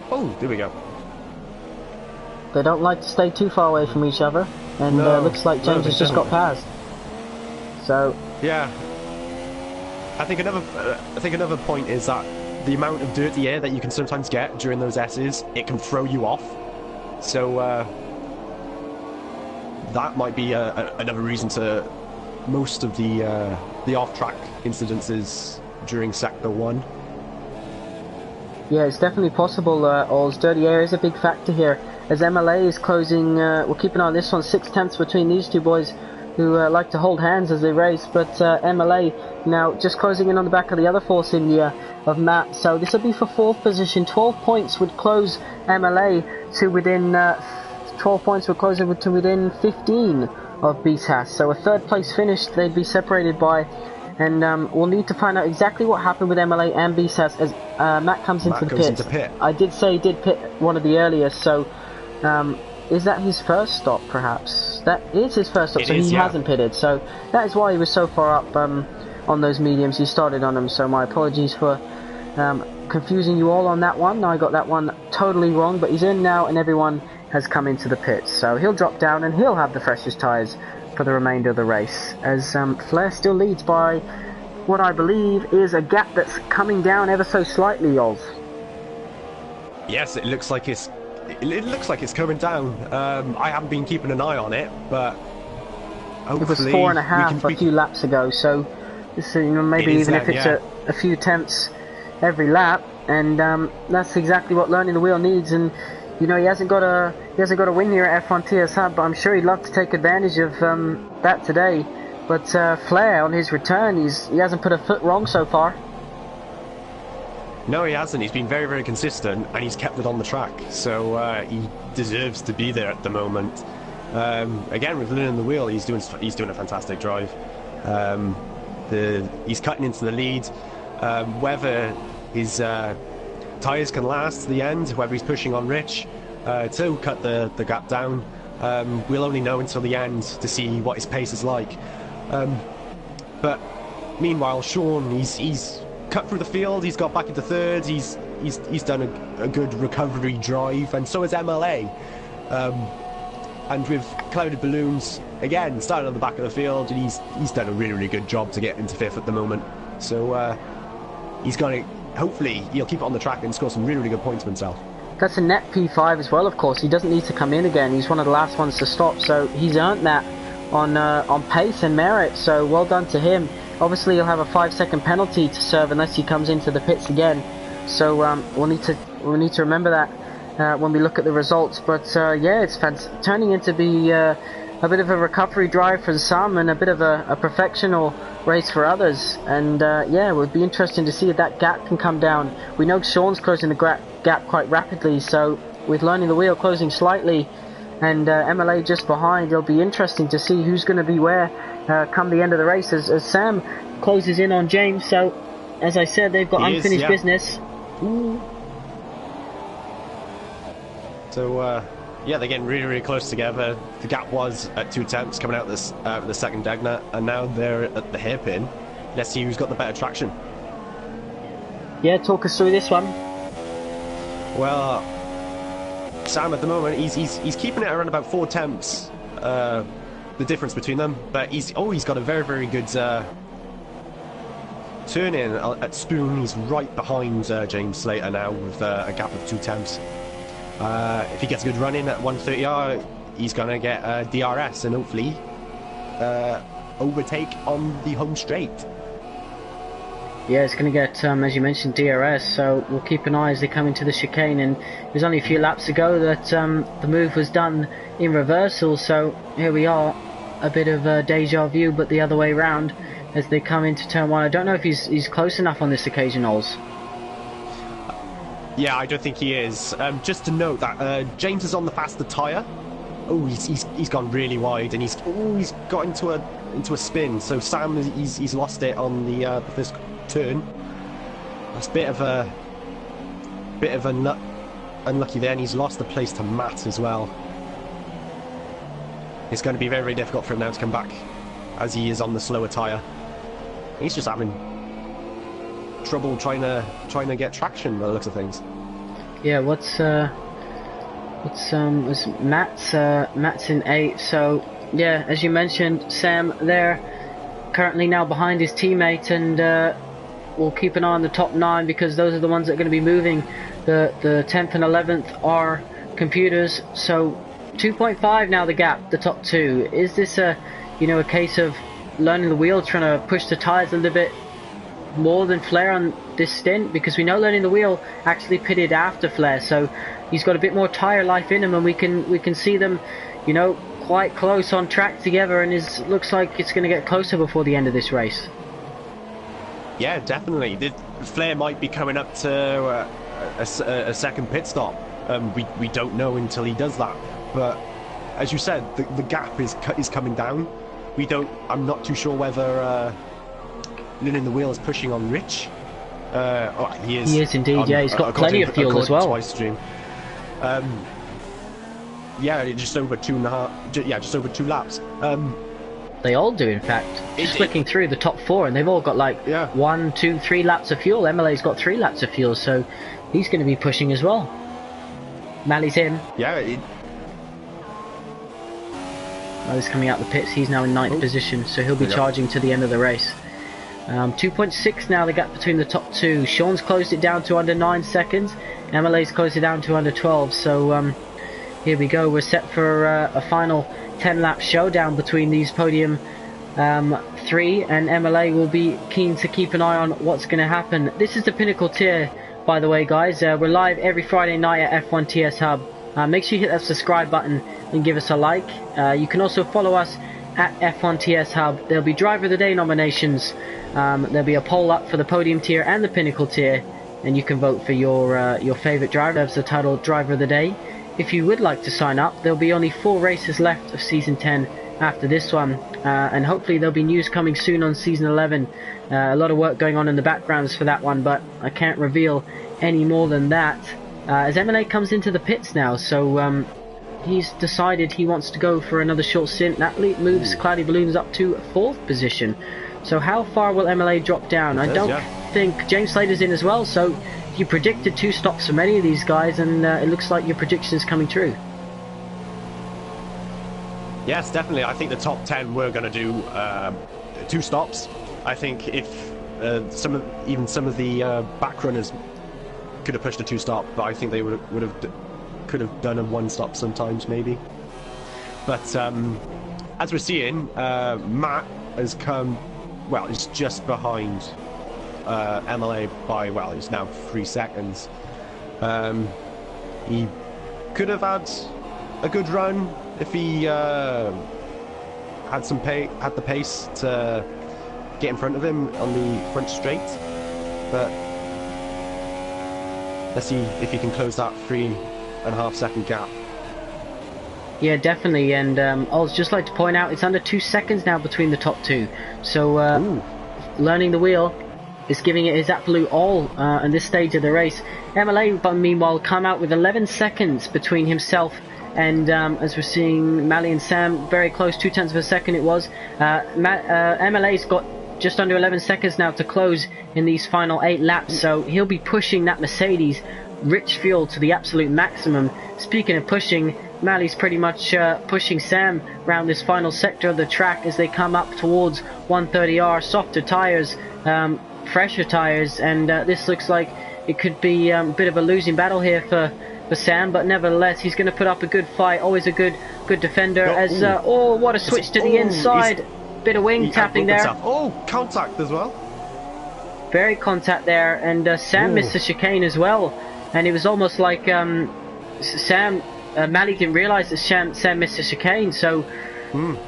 Oh, there we go. They don't like to stay too far away from each other, and looks like James has just got past. So yeah, I think another point is that the amount of dirty air that you can sometimes get during those S's, it can throw you off. So that might be another reason to most of the off-track incidences during Sector 1. yeah, it's definitely possible. Oz, dirty air is a big factor here, as MLA is closing. We'll keep an eye on this one. 6 tenths between these 2 boys who like to hold hands as they race, but MLA now just closing in on the back of the other Force India of Matt. So this will be for 4th position. 12 points would close MLA to within 12 points would close it to within 15 of BSAS. So a 3rd place finish they'd be separated by, and we'll need to find out exactly what happened with MLA and BSAS as Matt comes into the pit. I did say he did pit one of the earliest, so is that his first stop perhaps? That is his first stop, so he hasn't pitted. So that is why he was so far up on those mediums. He started on them, so my apologies for confusing you all on that one. I got that one totally wrong, but he's in now and everyone has come into the pits. So he'll drop down and he'll have the freshest tyres for the remainder of the race, as Flair still leads by what I believe is a gap that's coming down ever so slightly, Oz. Yes, it looks like it's coming down. I haven't been keeping an eye on it, but hopefully it was 4.5 a few laps ago, so maybe even if it's a few tenths every lap, and that's exactly what Learning the Wheel needs. And he hasn't got a win here at F1 TS Hub, but I'm sure he'd love to take advantage of that today. But Flair on his return, he hasn't put a foot wrong so far. No, he hasn't. He's been very consistent, and he's kept it on the track. So he deserves to be there at the moment. Again, with Learning the Wheel, he's doing a fantastic drive. He's cutting into the lead. Whether his tyres can last to the end, whether he's pushing on Rich to cut the gap down, we'll only know until the end to see what his pace is like. But meanwhile, Sean, he's cut through the field, he's got back into 3rd, he's done a good recovery drive, and so has MLA. And with clouded balloons again, starting on the back of the field, and he's done a really good job to get into 5th at the moment. So he's going to, hopefully he'll keep it on the track and score some really good points for himself. That's a net P5 as well, of course. He doesn't need to come in again. He's one of the last ones to stop, so he's earned that on pace and merit. So well done to him. Obviously, he'll have a 5-second penalty to serve unless he comes into the pits again. So we'll need to remember that when we look at the results. But yeah, it's turning into be a bit of a recovery drive for some and a bit of a perfectional race for others. And yeah, it would be interesting to see if that gap can come down. We know Sean's closing the gap quite rapidly, so with learning the wheel closing slightly and MLA just behind, it'll be interesting to see who's going to be where come the end of the race as Sam closes in on James. So as I said, they've got unfinished business. Ooh. So yeah, they're getting really close together. The gap was at 2 tenths coming out this the second Degner, and now they're at the hairpin. Let's see who's got the better traction. Yeah, talk us through this one. Well, Sam at the moment he's keeping it around about 4 tenths, the difference between them. But he's got a very good turn in at Spoon. He's right behind James Slater now with a gap of 2 tenths. If he gets a good run in at 130R, he's going to get DRS and hopefully overtake on the home straight. Yeah, it's going to get, as you mentioned, DRS, so we'll keep an eye as they come into the chicane. And it was only a few laps ago that the move was done in reversal, so here we are, a bit of a deja vu, but the other way round as they come into turn 1. I don't know if he's close enough on this occasion, Ols. Yeah, I don't think he is. Just to note that James is on the faster tyre. Oh, he's gone really wide, and he's got into a spin. So Sam he's lost it on the first turn. That's a bit of a unlucky there, and he's lost the place to Matt as well. It's going to be very difficult for him now to come back, as he is on the slower tyre. He's just having trouble trying to get traction by the looks of things. Yeah, was Matt's in 8. So yeah, as you mentioned, Sam there currently now behind his teammate, and we'll keep an eye on the top 9 because those are the ones that are going to be moving. The 10th and 11th are computers. So 2.5 now the gap, the top 2. Is this a case of learning the wheel, trying to push the tyres a little bit more than Flair on this stint? Because we know learning the wheel actually pitted after Flair, so he's got a bit more tyre life in him, and we can see them, quite close on track together, and looks like it's going to get closer before the end of this race. Yeah, definitely. Flair might be coming up to a second pit stop. We don't know until he does that. But as you said, the gap is coming down. I'm not too sure whether learning the wheel is pushing on Rich. He is. He is indeed. Yeah, he's got plenty of fuel as well. Twice stream. Yeah, just over 2.5. Yeah, just over 2 laps. They all do, in fact. Just flicking through the top 4, and they've all got like 1, 2, 3 laps of fuel. MLA's got 3 laps of fuel, so he's going to be pushing as well. Malley's in. Yeah. Malley's coming out the pits. He's now in 9th position, so he'll be charging to the end of the race. 2.6 now the gap between the top 2. Sean's closed it down to under 9 seconds. MLA's closed it down to under 12. So here we go. We're set for a final 10-lap showdown between these podium 3, and MLA will be keen to keep an eye on what's going to happen. This is the Pinnacle tier, by the way, guys. We're live every Friday night at F1 TS Hub. Make sure you hit that subscribe button and give us a like. You can also follow us at F1 TS Hub. There'll be Driver of the Day nominations. There'll be a poll up for the podium tier and the Pinnacle tier, and you can vote for your favourite driver. That's the title Driver of the Day. If you would like to sign up, there'll be only 4 races left of Season 10 after this one, and hopefully there'll be news coming soon on Season 11. A lot of work going on in the backgrounds for that one, but I can't reveal any more than that. As MLA comes into the pits now, so he's decided he wants to go for another short stint. That moves Cloudy Balloons up to 4th position. So how far will MLA drop down? I don't think James Slater's in as well, so you predicted 2 stops for many of these guys, and it looks like your prediction is coming true. Yes, definitely. I think the top 10 were going to do 2 stops. I think if some of the back runners could have pushed a 2-stop, but I think they could have done a 1-stop sometimes maybe. But as we're seeing, Matt has come, well, he's just behind MLA by, well, he's now 3 seconds. He could have had a good run if he had the pace to get in front of him on the front straight. But let's see if he can close that 3.5 second gap. Yeah, definitely, and I'd just like to point out it's under 2 seconds now between the top 2. So learning the wheel is giving it his absolute all in this stage of the race. MLA, but meanwhile, come out with 11 seconds between himself and, as we're seeing, Mally and Sam very close, 0.2 of a second it was. MLA's got just under 11 seconds now to close in these final 8 laps, so he'll be pushing that Mercedes rich fuel to the absolute maximum. Speaking of pushing, Mally's pretty much pushing Sam around this final sector of the track as they come up towards 130R, softer tyres, fresher tyres, and this looks like it could be a bit of a losing battle here for Sam, but nevertheless he's going to put up a good fight, always a good defender. Oh, what a switch to the inside, bit of wing tapping there. Oh, contact as well. Very contact there, and Sam missed the chicane as well, and it was almost like Mally didn't realise that Sam missed the chicane, so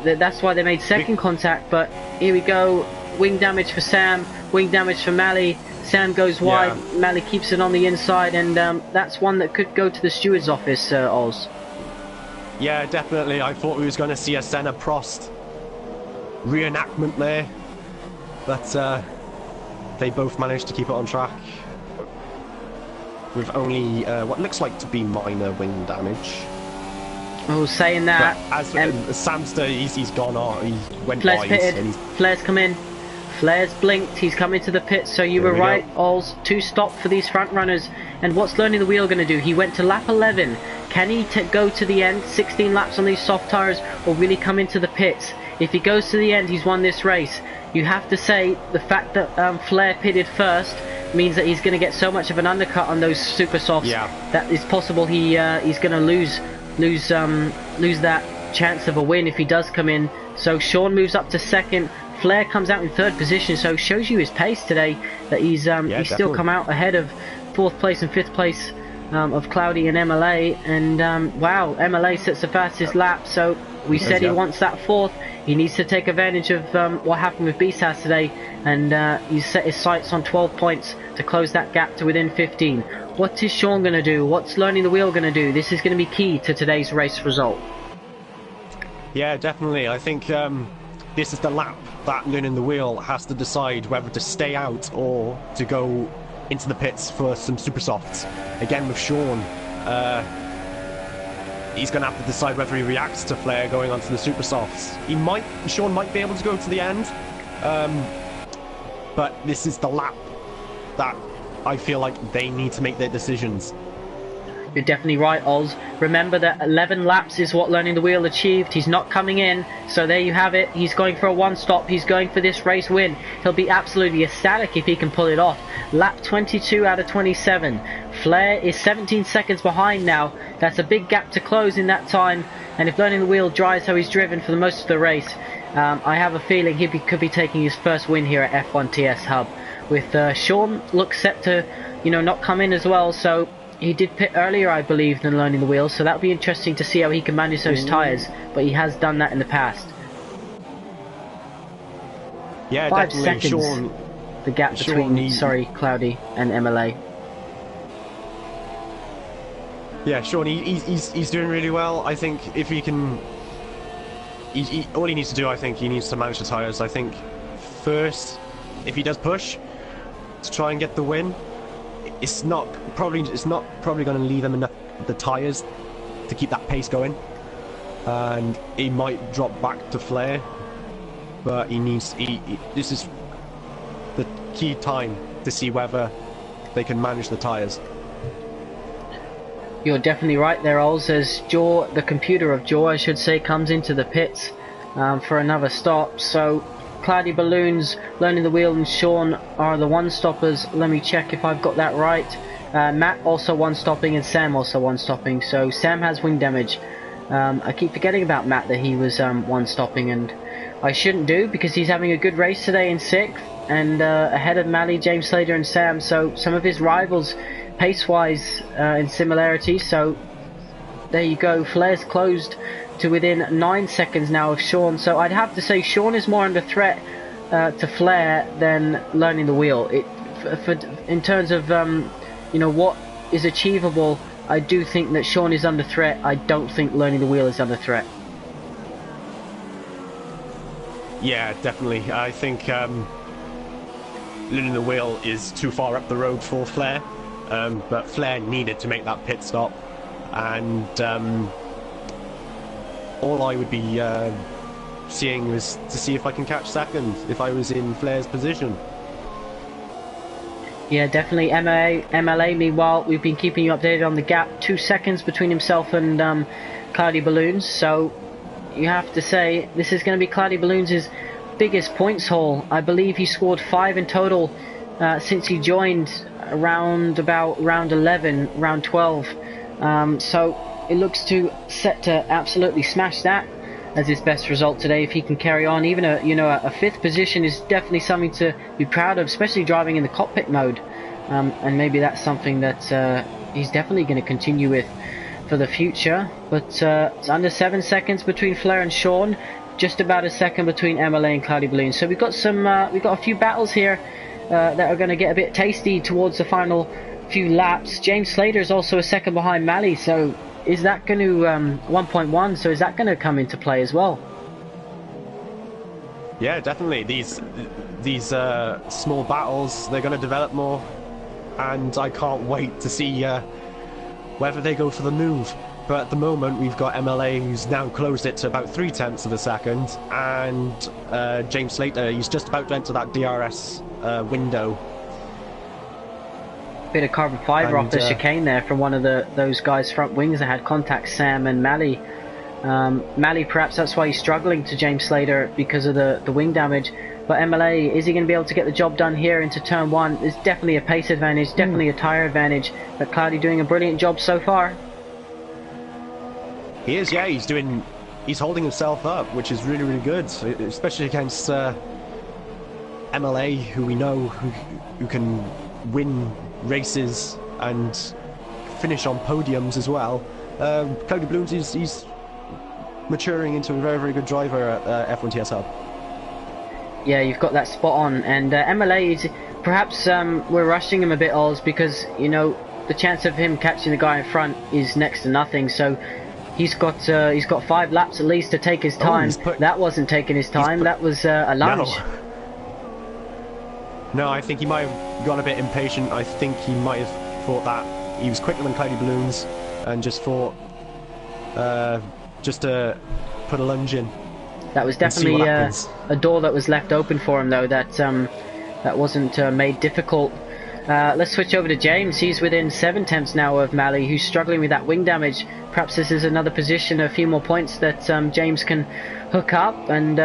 that's why they made second contact. But here we go, wing damage for Sam, wing damage for Mally. Sam goes wide, Mally keeps it on the inside, and that's one that could go to the steward's office, Oz. Yeah, definitely. I thought we was going to see a Senna Prost reenactment there, but they both managed to keep it on track with only what looks like to be minor wing damage. Oh, saying that, but as Samster, he's gone on. He went Flair's wide. pitted. Flair's come in. Flair's blinked. He's coming to the pit. So you were right, Oz. 2 stop for these front runners. And what's learning the wheel going to do? He went to lap 11. Can he go to the end? 16 laps on these soft tires, or really come into the pits? If he goes to the end, he's won this race. You have to say the fact that Flair pitted first means that he's going to get so much of an undercut on those super softs that it's possible he's going to lose that chance of a win if he does come in. So Sean moves up to second. Flair comes out in 3rd position, so shows you his pace today, that he's still come out ahead of 4th place and 5th place of Cloudy and MLA. And wow, MLA sets the fastest lap, so we said he wants that 4th. He needs to take advantage of what happened with BSAS today, and he's set his sights on 12 points to close that gap to within 15. What is Sean going to do? What's learning the wheel going to do? This is going to be key to today's race result. Yeah, definitely. I think this is the lap that learning the wheel has to decide whether to stay out or to go into the pits for some super softs. Again with Sean, he's going to have to decide whether he reacts to Flair going onto the super softs. Sean might be able to go to the end, but this is the lap that I feel like they need to make their decisions. You're definitely right, Oz. Remember that 11 laps is what learning the wheel achieved. He's not coming in, so there you have it. He's going for a 1-stop. He's going for this race win. He'll be absolutely ecstatic if he can pull it off. Lap 22 out of 27. Flair is 17 seconds behind now. That's a big gap to close in that time, and if learning the wheel drives how he's driven for the most of the race, I have a feeling he could be taking his first win here at F1 TS Hub. With Sean looks set to, not come in as well, so he did pit earlier, I believe, than learning the wheel, so that'll be interesting to see how he can manage those tyres, but he has done that in the past. Yeah, 5 definitely. seconds, Sean, the gap between, Cloudy and MLA. Yeah, Sean, he's doing really well. I think if he can, all he needs to do, I think he needs to manage the tyres. I think first, if he does push to try and get the win, it's not probably going to leave him enough the tyres to keep that pace going, and he might drop back to Flair. But this is the key time to see whether they can manage the tyres. You're definitely right there, Ols, as Jaw, the computer of Jaw, I should say, comes into the pits for another stop. So Cloudy Balloons, Learning the Wheel, and Sean are the one-stoppers. Let me check if I've got that right. Matt also one-stopping, and Sam also one-stopping. So Sam has wing damage. I keep forgetting about Matt, that he was one-stopping, and I shouldn't do, because he's having a good race today in 6th, and ahead of Mally, James Slater and Sam. So some of his rivals pace-wise in similarity. So there you go, Flair's closed to within 9 seconds now of Sean. So I'd have to say Sean is more under threat to Flair than Learning the Wheel. In terms of you know, what is achievable, I do think that Sean is under threat. I don't think Learning the Wheel is under threat. Yeah, definitely. I think Learning the Wheel is too far up the road for Flair. But Flair needed to make that pit stop, and all I would be seeing was to see if I can catch second if I was in Flair's position. Yeah, definitely. MLA, meanwhile, we've been keeping you updated on the gap. 2 seconds between himself and Cloudy Balloons, so you have to say this is going to be Cloudy Balloons' biggest points haul. I believe he scored 5 in total since he joined around about round 11, round 12. So it looks set to absolutely smash that as his best result today if he can carry on. Even a 5th position is definitely something to be proud of, especially driving in the cockpit mode. And maybe that's something that he's definitely going to continue with for the future. But it's under 7 seconds between Flair and Sean, just about a second between MLA and Cloudy Balloon. So we've got a few battles here that are going to get a bit tasty towards the final few laps. James Slater is also a second behind Mally, so is that going to 1.1? So is that going to come into play as well? Yeah, definitely. These small battles, they're going to develop more, and I can't wait to see whether they go for the move. But at the moment, we've got MLA, who's now closed it to about 0.3 of a second, and James Slater, he's just about to enter that DRS window. Bit of carbon fibre off the chicane there from one of those guys' front wings that had contact, Sam and Mally. Mally, perhaps that's why he's struggling to James Slater, because of the wing damage. But MLA, is he going to be able to get the job done here into turn 1? There's definitely a pace advantage, definitely a tyre advantage. But Cloudy doing a brilliant job so far. He is, yeah. He's holding himself up, which is really, really good, especially against MLA, who we know who can win races and finish on podiums as well. Cloudy Balloons, he's maturing into a very, very good driver at F1 TS Hub. Yeah, you've got that spot on. And MLA is perhaps we're rushing him a bit, Oz, because the chance of him catching the guy in front is next to nothing. So he's got 5 laps at least to take his time. That wasn't taking his time. That was a lunge. No, I think he might have got a bit impatient. I think he might have thought that he was quicker than Cloudy Balloons and just thought just to put a lunge in. That was definitely a door that was left open for him, though, that wasn't made difficult. Let's switch over to James. He's within 7 tenths now of Mally, who's struggling with that wing damage. Perhaps this is another position, a few more points that James can hook up, and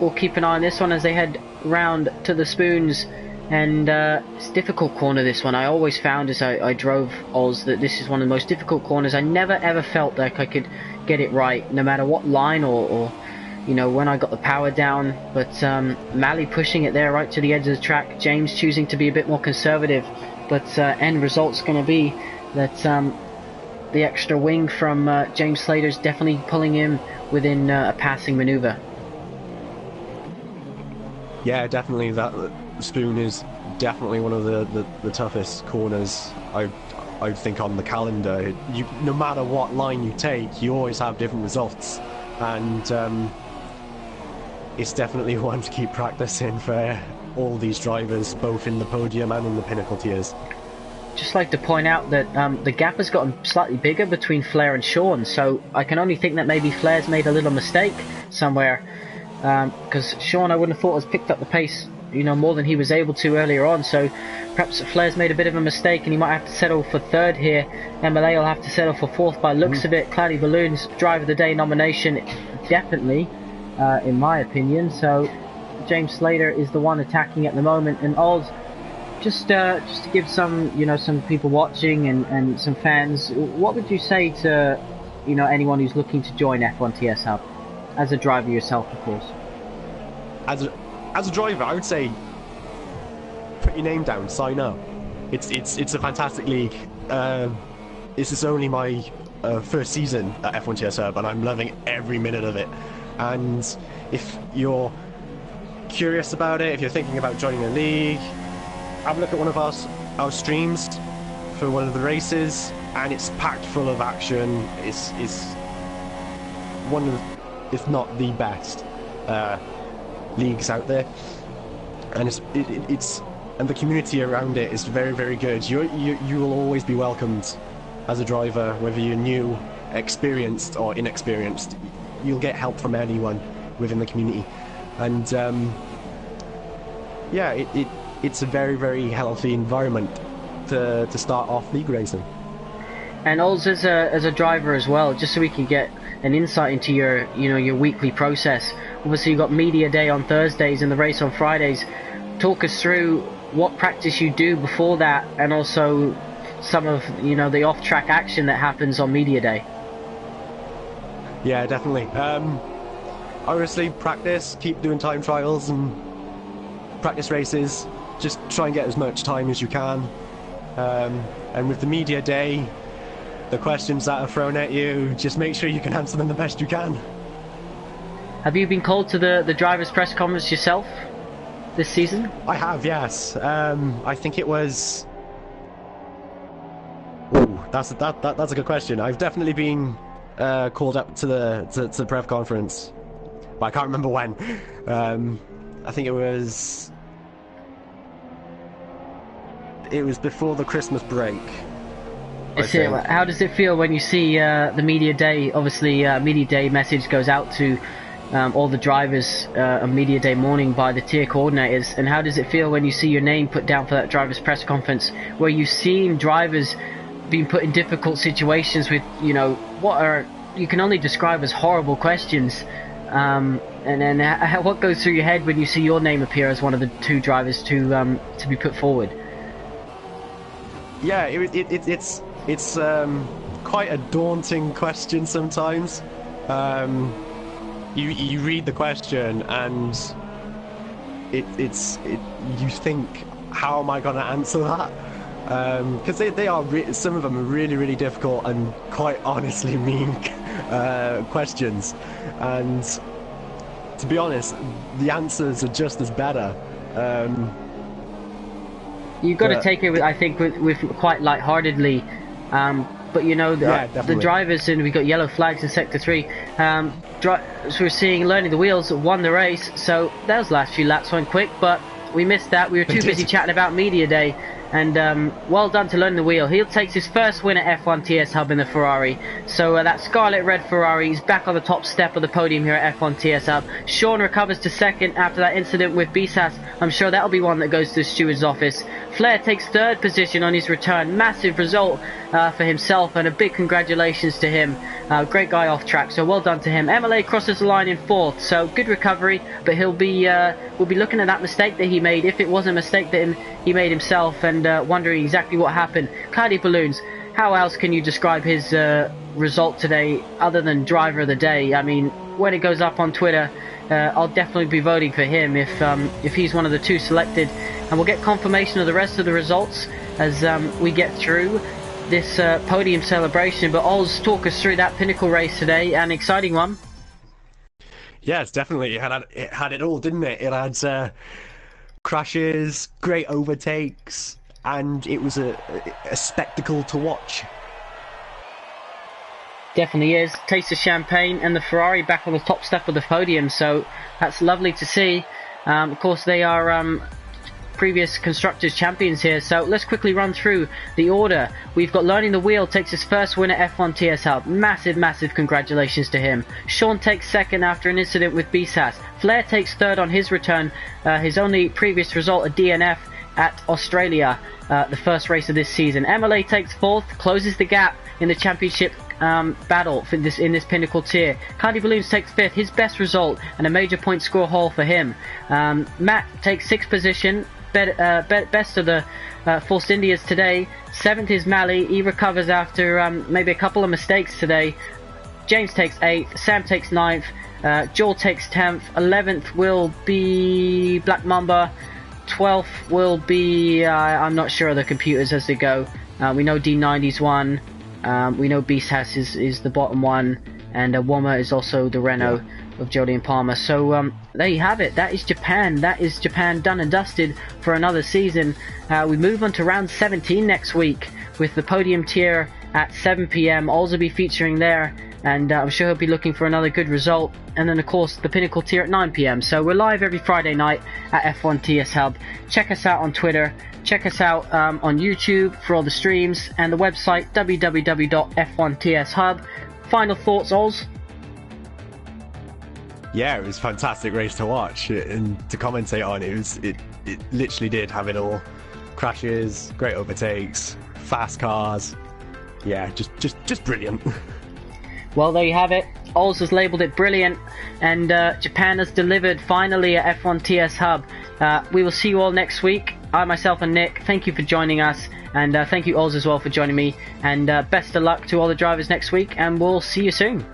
we'll keep an eye on this one as they head round to the spoons. And it's a difficult corner, this one. I always found as I drove Oz that this is one of the most difficult corners. I never ever felt like I could get it right, no matter what line or when I got the power down. But Mally pushing it there right to the edge of the track, James choosing to be a bit more conservative, but end result's going to be that the extra wing from James Slater's definitely pulling him within a passing manoeuvre. Yeah, definitely. That spoon is definitely one of the toughest corners I think on the calendar. No matter what line you take, you always have different results, and it's definitely one to keep practicing for all these drivers, both in the podium and in the Pinnacle tiers. Just like to point out that the gap has gotten slightly bigger between Flair and Sean, so I can only think that maybe Flair's made a little mistake somewhere, because Sean, I wouldn't have thought, has picked up the pace more than he was able to earlier on. So perhaps Flair's made a bit of a mistake and he might have to settle for third here. MLA will have to settle for fourth by looks of it. Cloudy Balloons Driver of the Day nomination, definitely, in my opinion. So James Slater is the one attacking at the moment, and Oz, just to give some some people watching and some fans, what would you say to anyone who's looking to join F1TS Hub as a driver yourself, of course? As a driver, I would say put your name down, sign up. It's a fantastic league. This is only my first season at F1TS Hub, and I'm loving every minute of it. And if you're curious about it, if you're thinking about joining a league, have a look at one of our streams for one of the races, and it's packed full of action. It's one of the, if not the best leagues out there, and it's and the community around it is very, very good. You will always be welcomed as a driver, whether you're new, experienced or inexperienced. You'll get help from anyone within the community, and yeah, it's a very, very healthy environment to start off league racing. And also as a driver as well, just so we can get an insight into your your weekly process. Obviously you've got media day on Thursdays and the race on Fridays. Talk us through what practice you do before that, and also some of the off-track action that happens on media day. Yeah, definitely. Obviously practice, keep doing time trials and practice races. Just try and get as much time as you can. And with the media day, the questions that are thrown at you, just make sure you can answer them the best you can. Have you been called to the drivers' press conference yourself this season? I have, yes. I think it was... Ooh, that's a good question. I've definitely been called up to the press conference, but I can't remember when. I think it was before the Christmas break. How does it feel when you see the media day? Obviously, media day message goes out to all the drivers on media day morning by the tier coordinators. And how does it feel when you see your name put down for that drivers press conference, where you've seen drivers being put in difficult situations with what are you can only describe as horrible questions? And then what goes through your head when you see your name appear as one of the two drivers to be put forward? Yeah, it's quite a daunting question sometimes. You read the question and you think, how am I going to answer that? Because they are some of them are really, really difficult and quite honestly mean questions, and to be honest, the answers are just as better. You've got to take it, I think, with quite lightheartedly. But the drivers, and we got yellow flags in Sector 3. So we're seeing Learning the Wheels won the race. So those last few laps went quick, but we missed that. We were too busy chatting about media day. And well done to Learning the Wheel. He takes his first win at F1TS Hub in the Ferrari. So that scarlet red Ferrari is back on the top step of the podium here at F1TS Hub. Sean recovers to second after that incident with BSAS. I'm sure that'll be one that goes to the steward's office. Flair takes third position on his return. Massive result for himself, and a big congratulations to him. Great guy off track, so well done to him. MLA crosses the line in fourth, so good recovery, but we'll be looking at that mistake that he made, if it was a mistake that he made himself, and wondering exactly what happened. Cloudy Balloons, how else can you describe his result today other than driver of the day? I mean, when it goes up on Twitter, I'll definitely be voting for him if he's one of the two selected, and we'll get confirmation of the rest of the results as we get through this podium celebration. But Oz, talk us through that Pinnacle race today, an exciting one. Yes, definitely. It had it all, didn't it? It had crashes, great overtakes, and it was a spectacle to watch. Definitely is. Taste of champagne, and the Ferrari back on the top step of the podium, so that's lovely to see. Of course, they are previous Constructors Champions here. So let's quickly run through the order. We've got Learning the Wheel takes his first win at F1 TS Hub. Massive congratulations to him. Sean takes second after an incident with BSAS. Flair takes third on his return. His only previous result, a DNF at Australia, the first race of this season. MLA takes fourth, closes the gap in the championship battle for in this Pinnacle tier. Cardi Balloons takes fifth, his best result and a major point score haul for him. Matt takes sixth position, best of the Forced Indias today. Seventh is Mally, he recovers after maybe a couple of mistakes today. James takes 8th, Sam takes 9th, Joel takes 10th, 11th will be Black Mamba, 12th will be, I'm not sure of the computers as they go. We know D90's one, we know Beast House is the bottom one, and Woma is also the Renault of Jodie and Palmer. So there you have it, that is Japan done and dusted for another season. We move on to round 17 next week with the podium tier at 7 PM. Oz will be featuring there, and I'm sure he'll be looking for another good result. And then of course the Pinnacle tier at 9 PM. So we're live every Friday night at F1 TS Hub. Check us out on Twitter, check us out on YouTube for all the streams, and the website www.f1tshub. Final thoughts, Oz? Yeah, it was a fantastic race to watch and to commentate on. It literally did have it all. Crashes, great overtakes, fast cars. Yeah, just brilliant. Well, there you have it. Oz has labelled it brilliant, and Japan has delivered finally at F1 TS Hub. We will see you all next week. I, myself and Nick, thank you for joining us, and thank you Oz as well for joining me, and best of luck to all the drivers next week, and we'll see you soon.